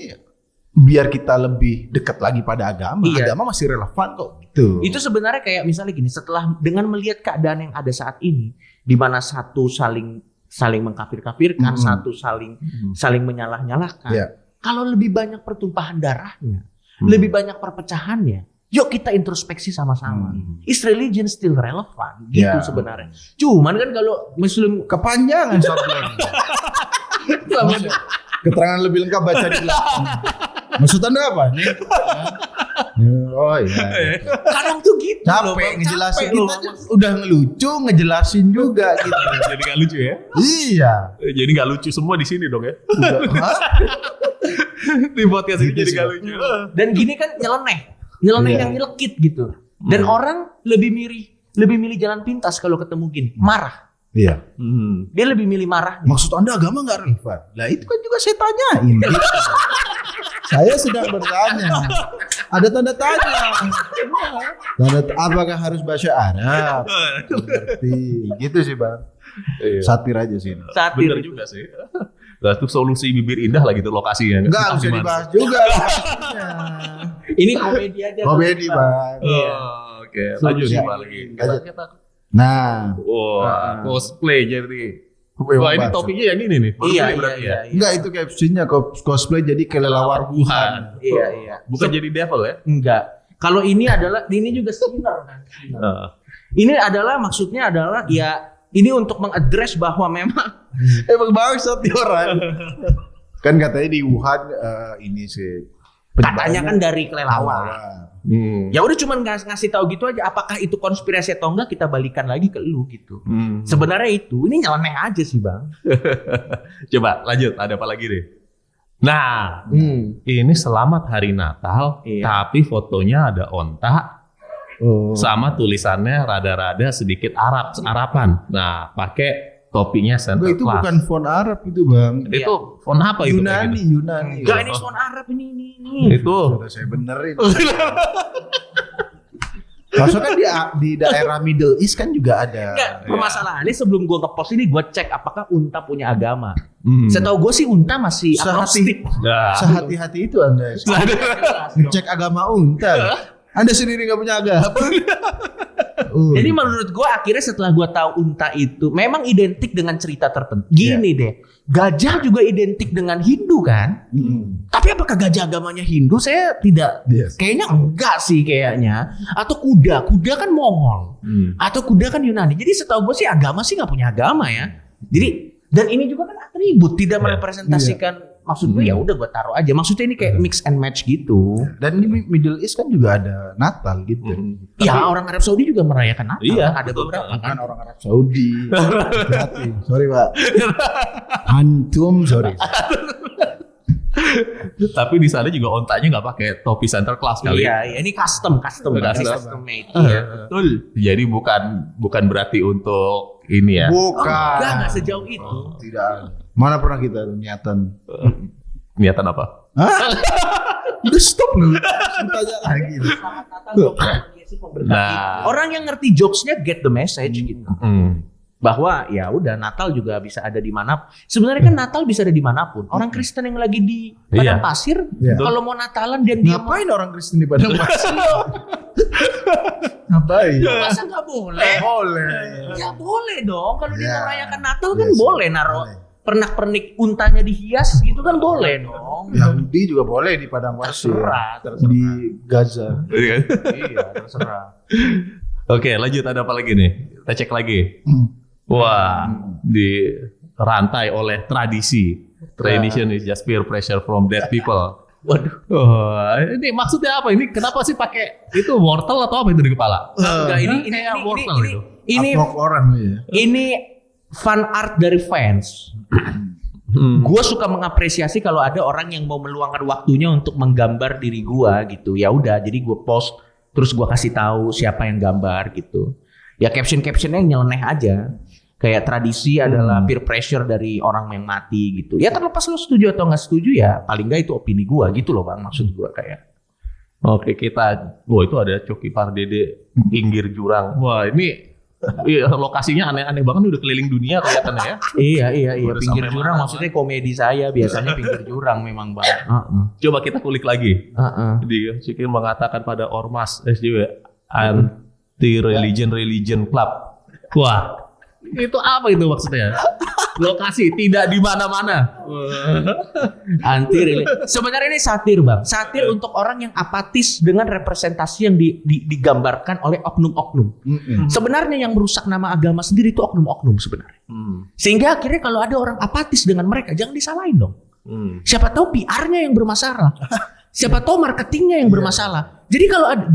biar kita lebih dekat lagi pada agama. Iya. Agama masih relevan kok gitu. itu sebenarnya kayak misalnya gini, setelah dengan melihat keadaan yang ada saat ini di mana satu saling mengkafir-kafirkan, satu saling menyalah-nyalahkan. Iya. Kalau lebih banyak pertumpahan darahnya, lebih banyak perpecahannya, yuk kita introspeksi sama-sama. Is religion still relevant? Gitu Yeah. sebenarnya. Cuman kan kalau Muslim Kepanjangan soalnya. Keterangan lebih lengkap baca di belakang. Maksud Anda apa nih? Oh iya. kadang tuh gitu loh, Capek Bang. ngejelasin Capek loh, kita Bang. udah ngelucu ngejelasin juga gitu. Jadi nggak lucu ya? Iya. Jadi nggak lucu semua di sini dong ya? Udah, hah? Di podcast ini jadi nggak lucu. Dan gini kan nyeleneh yang nyelekit gitu. Dan orang lebih milih jalan pintas kalau ketemu gini, marah. Iya. Dia lebih milih marah. Maksud Anda agama nggak relevan? Lah itu kan juga saya tanyain. Gitu. Saya sedang bertanya. Ada tanda tanya. Apakah harus bahasa Arab? Ngerti. Gitu sih Bang. Iya. Satir aja sih. Satir. Bener juga sih. Nah, itu solusi bibir indah lah gitu lokasinya. Enggak Entah bisa di mana. dibahas juga. maksudnya. Ini komedi aja. Komedi Bang. Iya. Oke, lanjut Iya. nih lagi. Lanjut. Nah, Wah, cosplay jadi. Wah, ini Wah, topinya yang ini nih. Iya, Cosplay berarti ya. enggak itu captionnya cosplay jadi kelelawar Wuhan. Iya. Bukan jadi devil ya? Enggak. Kalau ini juga sinner kan. Ini adalah maksudnya adalah ya ini untuk mengadres bahwa memang Emang bangsat nih orang. Kan katanya di Wuhan ini sih katanya kan dari kelelawar. Ya udah cuman ngasih tahu gitu aja. Apakah itu konspirasi atau enggak kita balikan lagi ke lu gitu. Sebenarnya itu ini nyeleneh aja sih bang. Coba lanjut, ada apa lagi deh? Nah, ini selamat hari Natal, tapi fotonya ada onta sama tulisannya rada-rada sedikit Arapan. Nah, pakai topinya Santa Itu Claus. bukan font Arab itu bang. Itu font apa itu? kayak gitu? Yunani. Enggak, ini font Arab ini. Itu Sudah saya benerin. Maksudnya kan di daerah Middle East kan juga ada. Enggak, permasalahannya sebelum gue ngepost ini gue cek apakah unta punya agama. Setahu gue sih unta masih agnostik. Nah, Sehati-hati itu Anda. Cek agama unta. Anda sendiri nggak punya agama. Jadi menurut gue akhirnya setelah gue tahu unta itu memang identik dengan cerita tertentu. Gini deh, gajah juga identik dengan Hindu kan? Tapi apakah gajah agamanya Hindu? Saya tidak. Kayaknya enggak sih kayaknya. Atau kuda kan Mongol. Atau kuda kan Yunani. Jadi setahu gue sih agama sih nggak punya agama ya. Jadi dan ini juga kan atribut tidak merepresentasikan. Maksud gue ya udah gue taruh aja. Maksudnya ini kayak mix and match gitu. Dan di Middle East kan juga ada Natal gitu. Ya orang Arab Saudi juga merayakan Natal. Iya, Ada beberapa Kan kan. orang Arab Saudi. Hati-hati. Sorry pak. Antum sorry. tapi di sana juga ontanya nggak pakai topi Santa Claus kali. Iya, ini custom made. Iya, betul. Jadi bukan berarti untuk ini ya. Bukan. Enggak sejauh itu. Tidak ada. Mana pernah kita niatan? Niatan apa? Hah? Udah stop lu. Tanya lagi. Nah. Orang yang ngerti jokesnya get the message gitu. Bahwa ya udah Natal juga bisa ada di mana. Sebenarnya kan Natal bisa ada di manapun. Orang Kristen yang lagi di padang pasir, kalau mau Natalan dan dia Ngapain orang Kristen di padang pasir? Ngapain? masa nggak boleh? Boleh. Ya boleh dong. Kalau dia Ya. merayakan Natal kan Iya sih, boleh naruh boleh. pernak-pernik untanya dihias gitu kan boleh dong. Yahudi juga boleh di padang pasir. Terserah. Di Gaza. Iya, terserah. Oke, lanjut, ada apa lagi nih? Kita cek lagi. Wah, dirantai oleh tradisi. Tradition is just peer pressure from dead people. Waduh. Ini maksudnya apa? Ini kenapa sih pakai itu wortel atau apa itu di kepala? Enggak, ini Kayak wortel itu. ini Upload orang ya. ini fan art dari fans. Gue suka mengapresiasi kalau ada orang yang mau meluangkan waktunya untuk menggambar diri gue gitu. Ya udah, jadi gue post terus gue kasih tahu siapa yang gambar gitu. Ya caption-captionnya yang nyeleneh aja. Kayak tradisi adalah peer pressure dari orang yang mati gitu. Ya terlepas lo setuju atau nggak setuju ya paling nggak itu opini gue gitu loh bang. Maksud gue kayak. Oke, wah itu ada Coki Pardede pinggir jurang. Wah ini lokasinya aneh-aneh banget, udah keliling dunia kelihatannya ya. Iya Udah pinggir sampai jurang mana-mana. maksudnya komedi saya biasanya pinggir jurang memang bang. Coba kita kulik lagi. Dia Coki mengatakan pada ormas SJW anti religion club. Wah. Itu apa itu maksudnya? Lokasi tidak di mana-mana. Sebenarnya ini satir bang. Satir untuk orang yang apatis dengan representasi yang digambarkan oleh oknum-oknum. Sebenarnya yang merusak nama agama sendiri itu oknum-oknum sebenarnya. Sehingga akhirnya kalau ada orang apatis dengan mereka jangan disalahin dong. Siapa tahu PR-nya yang bermasalah. Siapa tahu marketingnya yang bermasalah. Jadi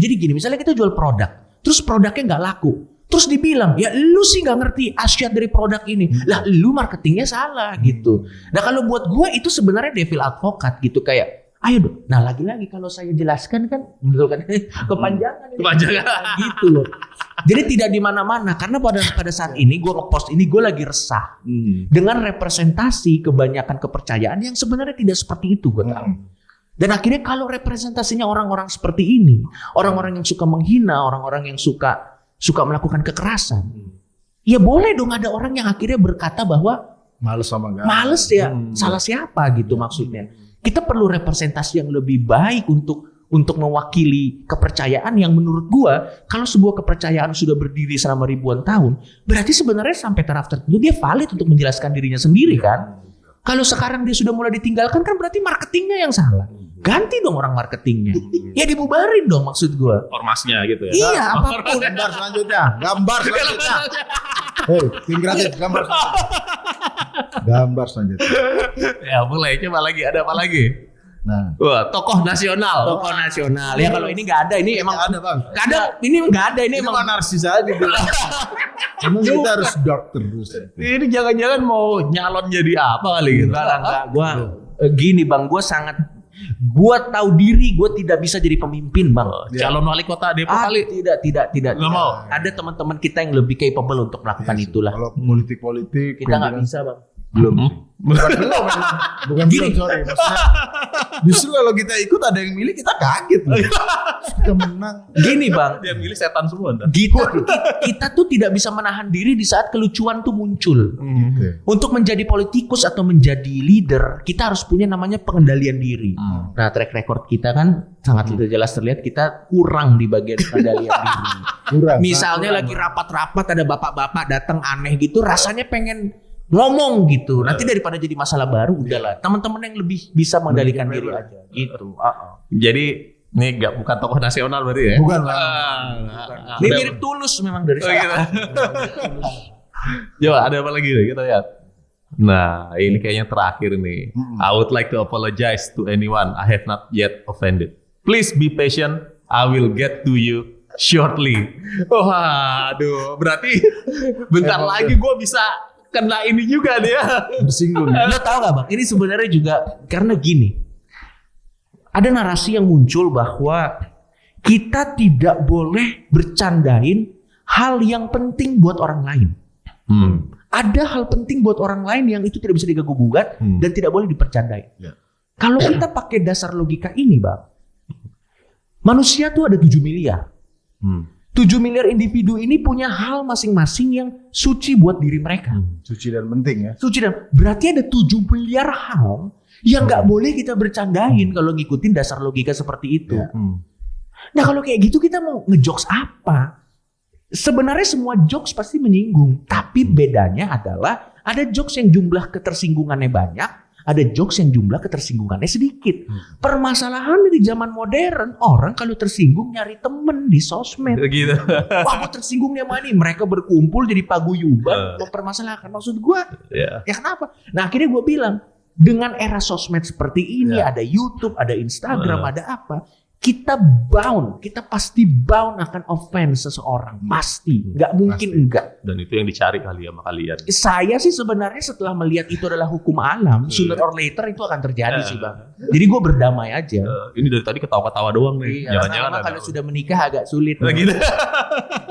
jadi gini, misalnya kita jual produk, terus produknya nggak laku. Terus dibilang, ya lu sih gak ngerti asyik dari produk ini. Lah lu marketingnya salah gitu. Nah kalau buat gue itu sebenarnya devil advocate gitu. Kayak, ayo dong. Nah lagi-lagi kalau saya jelaskan kan, betul kan? Kepanjangan. Gitu loh. Jadi tidak di mana-mana. Karena pada saat ini gue ngepost ini, gue lagi resah. Dengan representasi kebanyakan kepercayaan yang sebenarnya tidak seperti itu gue tahu. Dan akhirnya kalau representasinya orang-orang seperti ini, orang-orang yang suka menghina, orang-orang yang suka melakukan kekerasan. Ya boleh dong ada orang yang akhirnya berkata bahwa males sama gak? Males ya, salah siapa gitu maksudnya. Kita perlu representasi yang lebih baik untuk mewakili kepercayaan yang menurut gua kalau sebuah kepercayaan sudah berdiri selama ribuan tahun, berarti sebenarnya sampai taraf tertentu dia valid untuk menjelaskan dirinya sendiri kan. Kalau sekarang dia sudah mulai ditinggalkan kan berarti marketingnya yang salah. Ganti dong orang marketingnya. Ya dibubarin dong maksud gue. Ormasnya gitu ya. Iya apapun. Gambar selanjutnya. Hei, tim gratis gambar selanjutnya. Gambar selanjutnya. Ya mulai, coba lagi, ada apa lagi? Nah, Wah, tokoh nasional. Tokoh nasional. Ya kalau ini nggak ada, ini emang ada bang. kadang ini nggak ada, ini Ini emang emang narsis aja dulu. Emang kita harus dark terus. Ini jangan-jangan mau nyalon jadi apa kali gitu. enggak. Gua gini bang, gua tahu diri, gua tidak bisa jadi pemimpin bang. Calon wali kota Depok kali. Tidak. Nggak mau. Ada teman-teman kita yang lebih capable untuk melakukan itulah. Kalau politik Kita nggak bisa bang. belum. Bukan Gini. belum, sorry. Maksudnya, justru kalau kita ikut ada yang milih kita kaget loh. Kita menang. Gini bang, Dia milih setan semua. Ntar. kita tuh tidak bisa menahan diri di saat kelucuan tuh muncul. Oke. Untuk menjadi politikus atau menjadi leader, kita harus punya namanya pengendalian diri. Nah, track record kita kan sangat jelas terlihat kita kurang di bagian pengendalian diri. Kurang. Misalnya lagi rapat-rapat ada bapak-bapak datang aneh gitu, rasanya pengen ngomong gitu. Nanti daripada jadi masalah baru, udahlah. Teman-teman yang lebih bisa mengendalikan diri aja gitu. Jadi ini bukan tokoh nasional berarti ya? Bukan lah. Ini mirip Tulus memang dari saya. Coba ada apa lagi nih? Kita lihat. Nah, ini kayaknya terakhir nih. I would like to apologize to anyone I have not yet offended. Please be patient. I will get to you shortly. Waduh, berarti bentar lagi gue bisa kena ini juga dia. Tersinggung. Lo tau gak bang? Ini sebenarnya juga karena gini. Ada narasi yang muncul bahwa kita tidak boleh bercandain hal yang penting buat orang lain. Ada hal penting buat orang lain yang itu tidak bisa diganggu-gugat dan tidak boleh dipercandain. Kalau kita pakai dasar logika ini bang, manusia tuh ada 7 miliar. 7 miliar individu ini punya hal masing-masing yang suci buat diri mereka. Suci dan penting ya. Suci dan berarti ada 7 miliar hal yang nggak boleh kita bercandain kalau ngikutin dasar logika seperti itu. Nah kalau kayak gitu kita mau ngejokes apa? Sebenarnya semua jokes pasti menyinggung, tapi bedanya adalah ada jokes yang jumlah ketersinggungannya banyak, ada jokes yang jumlah ketersinggungannya sedikit. Permasalahan di zaman modern, orang kalau tersinggung nyari temen di sosmed. Gitu. Wah, gue tersinggung nih sama ini. Mereka berkumpul jadi paguyuban mempermasalahkan. Maksud gue, ya kenapa? Nah akhirnya gue bilang, dengan era sosmed seperti ini, ada YouTube, ada Instagram, ada apa, kita pasti bound akan offense seseorang. Pasti. Nggak mungkin enggak. Dan itu yang dicari kali sama kalian. Saya sih sebenarnya setelah melihat itu adalah hukum alam, sooner or later itu akan terjadi sih bang. Jadi gue berdamai aja. Ini dari tadi ketawa-ketawa doang nih. Iya, Jangan-jangan karena kalau sudah menikah agak sulit. gitu.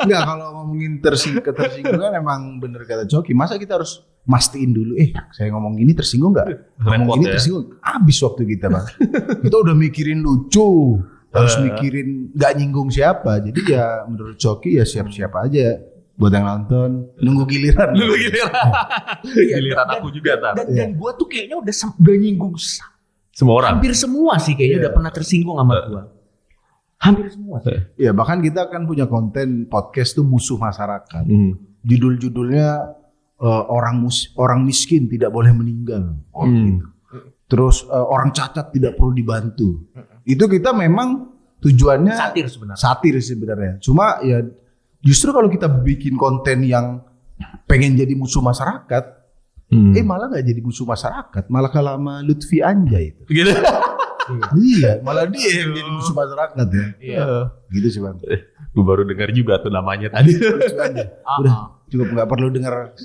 Enggak, kalau ngomongin ketersinggungan emang bener kata Coki. Masa kita harus mastiin dulu, saya ngomong gini tersinggung nggak? Ngomong gini tersinggung. Habis waktu kita bang. Kita udah mikirin lucu. Harus mikirin nggak nyinggung siapa. Jadi ya menurut Coki ya siap-siap aja buat yang nonton, nunggu giliran. Giliran aku juga tar. Dan gue tuh kayaknya udah nyinggung Semua orang. hampir semua sih kayaknya udah pernah tersinggung sama gue. Hampir semua. Ya bahkan kita kan punya konten podcast tuh musuh masyarakat. Judul-judulnya orang miskin tidak boleh meninggal. Gitu. Terus orang cacat tidak perlu dibantu. Itu kita memang tujuannya satir sebenarnya. Cuma ya justru kalau kita bikin konten yang pengen jadi musuh masyarakat, malah nggak jadi musuh masyarakat, malah kalah sama Lutfi Anjay itu. Gitu. Iya, malah dia yang jadi musuh masyarakat ya. Iya. Gitu sih bang. Gue baru dengar juga tuh namanya tadi. Lucu aja. Udah cukup, nggak perlu dengar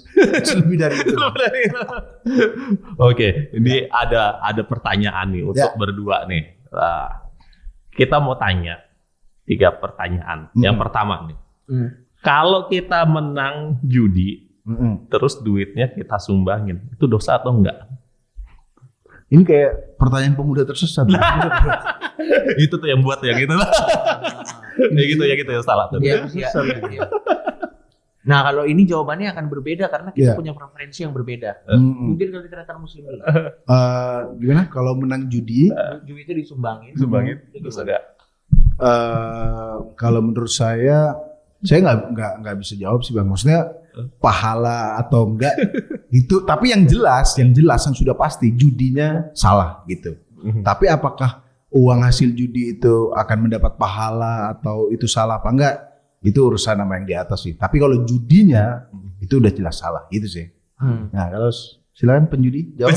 lebih dari itu. Oke, ini ada pertanyaan nih untuk berdua nih. Kita mau tanya 3 pertanyaan. Yang pertama nih, kalau kita menang judi, terus duitnya kita sumbangin, itu dosa atau enggak? Ini kayak pertanyaan pemuda tersesat. Itu tuh yang buat yang itu lah. Ya gitu ya salah tuh. Iya. Nah kalau ini jawabannya akan berbeda karena kita punya preferensi yang berbeda. Mungkin kalau kita muslim dulu. Gimana? Kalau menang judi, duitnya disumbangin. Terus ada. Kalau menurut saya nggak bisa jawab sih bang. Maksudnya pahala atau enggak itu. Tapi yang jelas yang sudah pasti judinya salah gitu. Tapi apakah uang hasil judi itu akan mendapat pahala atau itu salah apa enggak? Itu urusan nama yang di atas sih. Tapi kalau judinya itu udah jelas salah gitu sih. Nah kalau silakan penjudi jawab.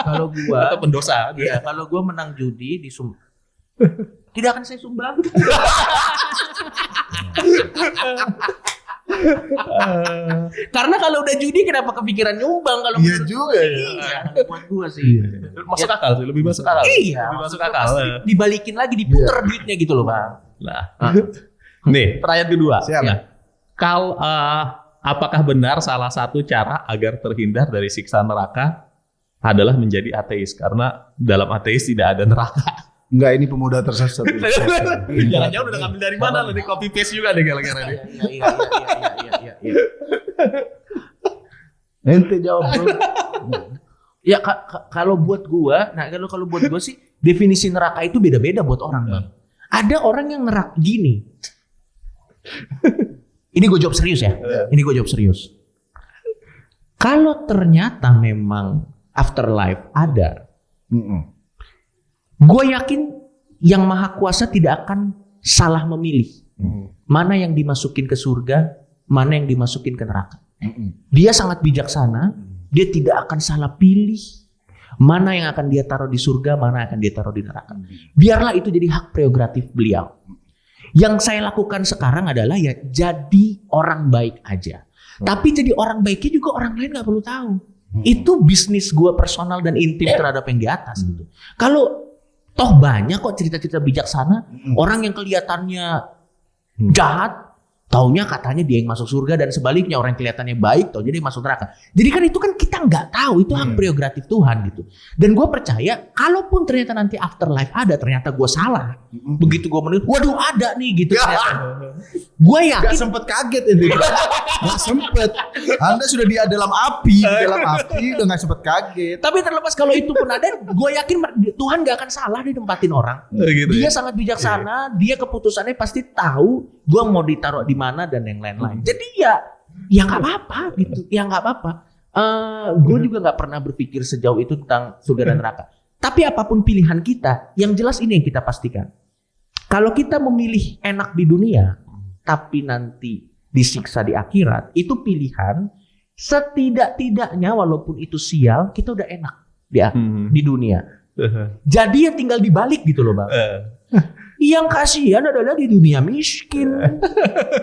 Kalau gua atau pendosa. Iya, kalau gue menang judi tidak akan saya sumbang. Karena kalau udah judi kenapa kepikiran nyumbang kalau Iya juga ya. Iya, buat gue sih. Masuk akal sih, lebih masuk akal. Iya, lebih masuk akal. pasti dibalikin lagi, diputer duitnya gitu loh, Bang. Nah, nih pertanyaan kedua. Siap. Ya. Kalau apakah benar salah satu cara agar terhindar dari siksa neraka adalah menjadi ateis? Karena dalam ateis tidak ada neraka. Enggak, ini pemuda tersesat. Jangan-jangan udah ngambil dari mana lo? Di copy paste juga deh kira-kira nih. Iya. Ente jawab bro. Ya kalau buat gua, kalau buat gua sih definisi neraka itu beda-beda buat orang, Bang. Ada orang yang neraka gini. Ini gue jawab serius ya. Ini gue jawab serius. Kalau ternyata memang afterlife ada, gue yakin yang Maha Kuasa tidak akan salah memilih mana yang dimasukin ke surga, mana yang dimasukin ke neraka. Dia sangat bijaksana. Dia tidak akan salah pilih mana yang akan dia taruh di surga, mana yang akan dia taruh di neraka. Biarlah itu jadi hak prerogatif beliau. Yang saya lakukan sekarang adalah ya jadi orang baik aja. Tapi jadi orang baiknya juga orang lain gak perlu tahu. Itu bisnis gue personal dan intim terhadap yang di atas. Gitu. Kalau toh banyak kok cerita-cerita bijaksana, orang yang kelihatannya jahat, taunya katanya dia yang masuk surga, dan sebaliknya orang yang kelihatannya baik taunya dia masuk neraka. Jadi kan itu kan kita nggak tahu, itu hak prerogatif Tuhan gitu. Dan gue percaya kalaupun ternyata nanti afterlife ada, ternyata gue salah. Begitu gue menurut, waduh ada nih gitu. Gue yakin. Gak sempet kaget ini. Gak sempet. Anda sudah di dalam api, udah gak sempet kaget. Tapi terlepas kalau itu pun ada, gue yakin Tuhan gak akan salah ditempatin orang. Gitu Dia ya? sangat bijaksana, dia keputusannya pasti tahu gue mau ditaruh di mana dan yang lain-lain. Jadi ya nggak apa-apa gitu, ya nggak apa-apa. Gue juga nggak pernah berpikir sejauh itu tentang surga dan neraka. Tapi apapun pilihan kita, yang jelas ini yang kita pastikan. Kalau kita memilih enak di dunia, tapi nanti disiksa di akhirat, itu pilihan. Setidak-tidaknya walaupun itu sial, kita udah enak di dunia. Jadi ya tinggal dibalik gitu loh, Bang. Yang kasihan adalah di dunia miskin,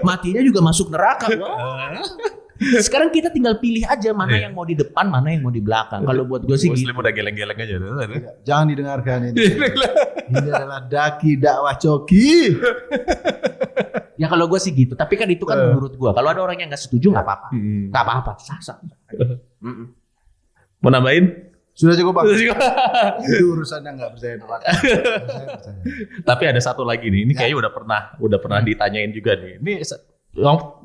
matinya juga masuk neraka. Sekarang kita tinggal pilih aja mana yang mau di depan, mana yang mau di belakang. Kalau buat gue sih Muslim gitu. udah geleng-geleng aja. Jangan didengarkan ini. Ini adalah daki dakwah coki. Ya kalau gue sih gitu. Tapi kan itu kan menurut gue. Kalau ada orang yang nggak setuju nggak apa-apa. Nggak apa-apa. Sah-sah. Mau nambahin? Sudah cukup Bang. Itu urusannya nggak percaya neraka. Tapi ada satu lagi nih. Ini kayaknya udah pernah ditanyain juga nih.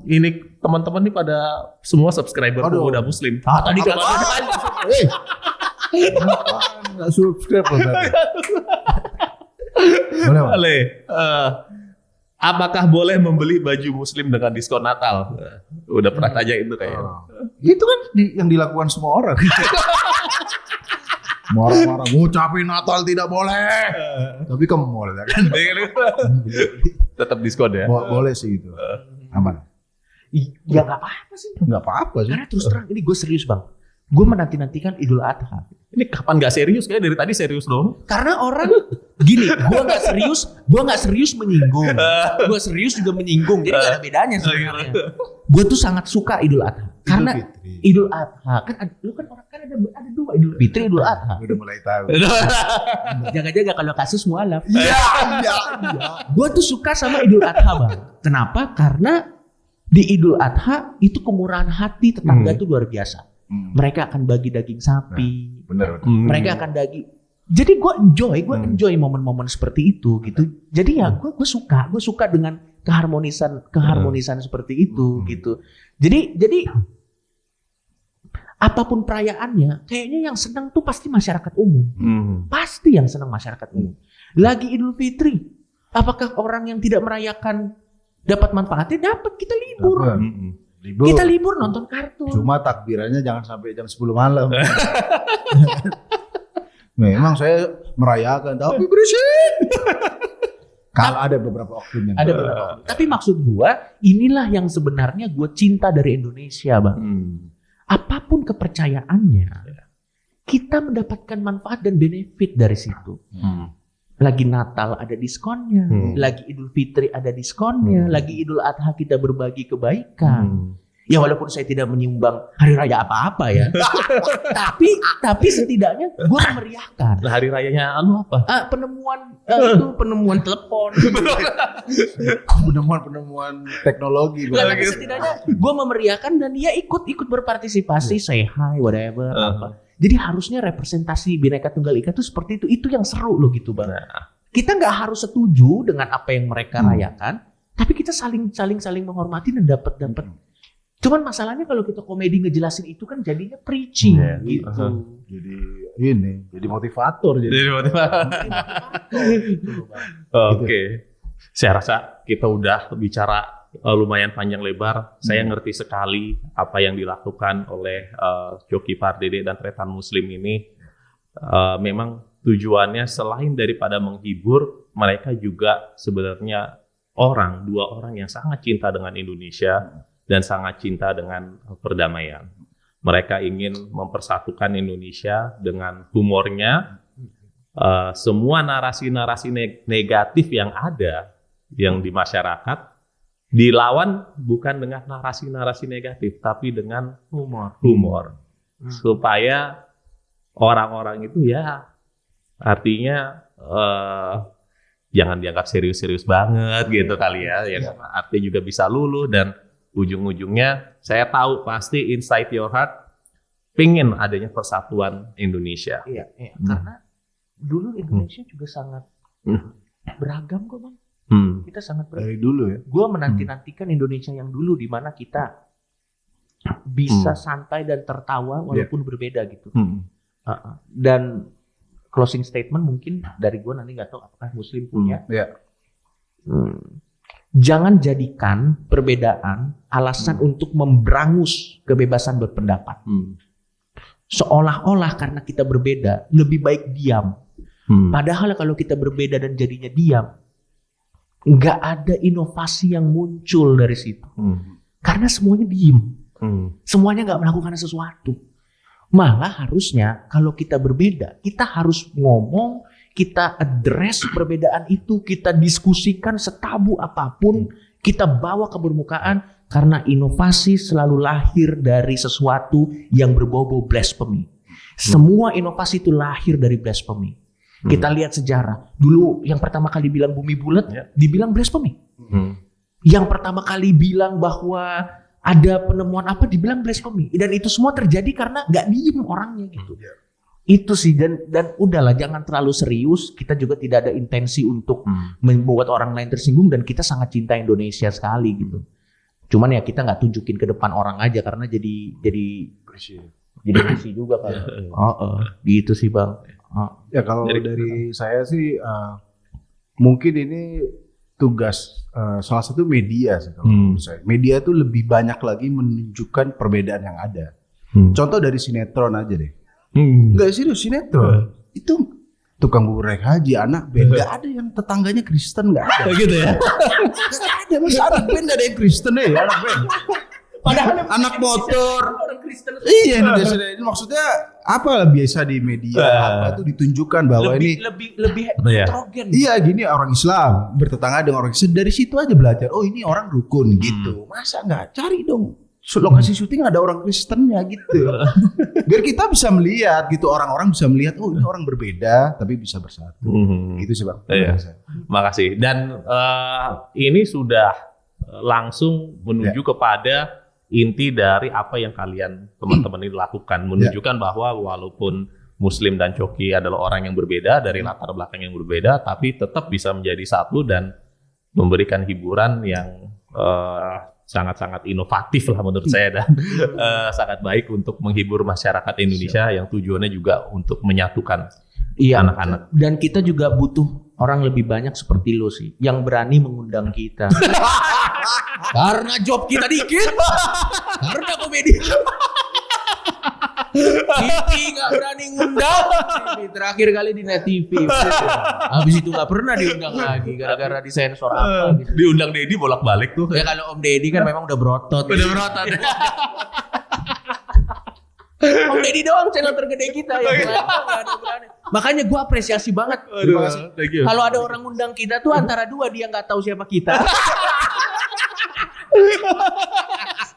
Ini teman-teman nih pada semua subscriber Pemuda Muslim. Tadi kan nggak subscribe loh tadi. Boleh Bang? Boleh. Apakah boleh membeli baju Muslim dengan diskon Natal? Udah pernah tanya itu kayaknya. Itu kan yang dilakukan semua orang. Marah-marah, ngucapin Natal tidak boleh. Tapi ke mall ya kan. Tetap diskon ya. Boleh sih itu. Aman. ya nggak apa-apa sih. Nggak apa-apa sih. Karena terus terang ini gue serius, Bang. Gue menanti-nantikan Idul Adha. Ini kapan gak serius? Kayak dari tadi serius dong. Karena orang gini, gue nggak serius menyinggung, gue serius juga menyinggung, jadi gak ada bedanya sebenarnya. Gue tuh sangat suka Idul Adha, karena Idul Adha kan, lu kan orang kan ada dua Idul Fitri, Idul Adha. Udah mulai tahu. Jaga-jaga kalau kasus mualaf. Iya. Gue tuh suka sama Idul Adha, Bang. Kenapa? Karena di Idul Adha itu kemurahan hati tetangga tuh luar biasa. Mereka akan bagi daging sapi. Bener. Mereka akan daging. Jadi gue enjoy momen-momen seperti itu gitu. Jadi ya gue suka dengan keharmonisan seperti itu gitu. Jadi apapun perayaannya, kayaknya yang senang tuh pasti masyarakat umum. Pasti yang senang masyarakat umum. Lagi Idul Fitri, apakah orang yang tidak merayakan dapat manfaatnya? Dapat, kita libur. Kita libur nonton kartun. Cuma takbirannya jangan sampai jam 10 malam. Memang saya merayakan, tapi berisik. Kalau ada beberapa oknum yang ada beberapa. Tapi maksud gua, inilah yang sebenarnya gua cinta dari Indonesia, Bang. Apapun kepercayaannya, kita mendapatkan manfaat dan benefit dari situ. Lagi Natal ada diskonnya, lagi Idul Fitri ada diskonnya, lagi Idul Adha kita berbagi kebaikan. Ya walaupun saya tidak menyumbang hari raya apa-apa ya, tapi setidaknya gue memeriahkan. Nah, hari rayanya apa? Penemuan telepon, penemuan teknologi. tapi setidaknya gue memeriahkan dan dia ikut berpartisipasi, say hi, whatever. Apa. Jadi harusnya representasi Bhinneka Tunggal Ika itu seperti itu yang seru loh gitu bang. Kita nggak harus setuju dengan apa yang mereka rayakan, tapi kita saling menghormati dan dapat. Cuman masalahnya kalau kita komedi ngejelasin itu kan jadinya preaching gitu. Jadi motivator. Oke. Saya rasa kita udah bicara lumayan panjang lebar. Saya ngerti sekali apa yang dilakukan oleh Coki Pardede dan Tretan Muslim ini. Memang tujuannya selain daripada menghibur, mereka juga sebenarnya dua orang yang sangat cinta dengan Indonesia dan sangat cinta dengan perdamaian. Mereka ingin mempersatukan Indonesia dengan humornya. Semua narasi-narasi negatif yang ada yang di masyarakat dilawan bukan dengan narasi-narasi negatif, tapi dengan humor. Supaya orang-orang itu ya artinya jangan dianggap serius-serius banget gitu kali ya. Yang artinya juga bisa luluh dan ujung-ujungnya saya tahu pasti inside your heart pengen adanya persatuan Indonesia. Iya. Karena dulu Indonesia juga sangat beragam kok bang. Kita sangat beragam. Dari dulu ya. Gue menanti-nantikan Indonesia yang dulu di mana kita bisa santai dan tertawa walaupun berbeda gitu. Dan closing statement mungkin dari gue nanti nggak tahu apakah Muslim punya. Jangan jadikan perbedaan alasan untuk memberangus kebebasan berpendapat. Seolah-olah karena kita berbeda, lebih baik diam. Padahal kalau kita berbeda dan jadinya diam, nggak ada inovasi yang muncul dari situ. Karena semuanya diem. Semuanya nggak melakukan sesuatu. Malah harusnya kalau kita berbeda, kita harus ngomong, kita address perbedaan itu, kita diskusikan setabu apapun, kita bawa ke permukaan karena inovasi selalu lahir dari sesuatu yang berbau-bau blasphemy. Semua inovasi itu lahir dari blasphemy. Kita lihat sejarah. Dulu yang pertama kali bilang bumi bulat, dibilang blasphemy. Yang pertama kali bilang bahwa ada penemuan apa, dibilang blasphemy. Dan itu semua terjadi karena nggak diem orangnya gitu. Itu sih dan udahlah jangan terlalu serius. Kita juga tidak ada intensi untuk membuat orang lain tersinggung dan kita sangat cinta Indonesia sekali gitu. Cuman ya kita nggak tunjukin ke depan orang aja karena jadi bersih juga kan. Gitu sih bang. Ya kalau dari saya sih mungkin ini tugas salah satu media sih kalau menurut saya. Media itu lebih banyak lagi menunjukkan perbedaan yang ada. Contoh dari sinetron aja deh. Enggak serius sinetron. Itu tukang bubur naik haji, anak band. Gak ada yang tetangganya Kristen, gak ada. Gitu ya? Gak ada, masa anak band gak ada yang Kristen ya, anak band. Padahal anak motor. Iya, ini maksudnya apa biasa di media apa itu ditunjukkan bahwa lebih heterogen. Iya, gini orang Islam bertetangga dengan orang Kristen, dari situ aja belajar. Oh, ini orang rukun gitu. Masa nggak cari dong lokasi syuting ada orang Kristennya gitu. Biar kita bisa melihat gitu, orang-orang bisa melihat oh ini orang berbeda tapi bisa bersatu. Gitu sih Bang. Iya. Makasih. Dan ini sudah langsung menuju kepada inti dari apa yang kalian teman-teman ini lakukan, menunjukkan bahwa walaupun Muslim dan Coki adalah orang yang berbeda dari latar belakang yang berbeda, tapi tetap bisa menjadi satu dan memberikan hiburan yang sangat-sangat inovatif lah menurut saya dan sangat baik untuk menghibur masyarakat Indonesia yang tujuannya juga untuk menyatukan anak-anak. Dan kita juga butuh orang lebih banyak seperti lo sih, yang berani mengundang kita. Karena job kita dikit, karena komedi. Kiki gak berani ngundang. Terakhir kali di Net TV. Habis itu gak pernah diundang lagi gara-gara disensor apa gitu. Diundang Dedi bolak-balik tuh. Ya kalau Om Deddy kan memang udah berotot. Om Deddy doang channel tergede kita yang lain nggak ada berani. Makanya gue apresiasi banget. Terima kasih. Kalau ada orang undang kita tuh antara dua dia nggak tahu siapa kita.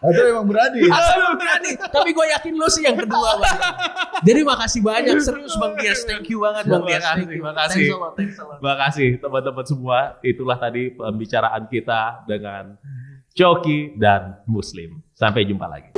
Atau emang berani. Atau berani. Tapi gue yakin lo sih yang kedua Bang. Jadi makasih banyak serius Bang Dias. Thank you banget Bang Dias. Terima kasih. Terima kasih teman-teman semua. Itulah tadi pembicaraan kita dengan Coki dan Muslim. Sampai jumpa lagi.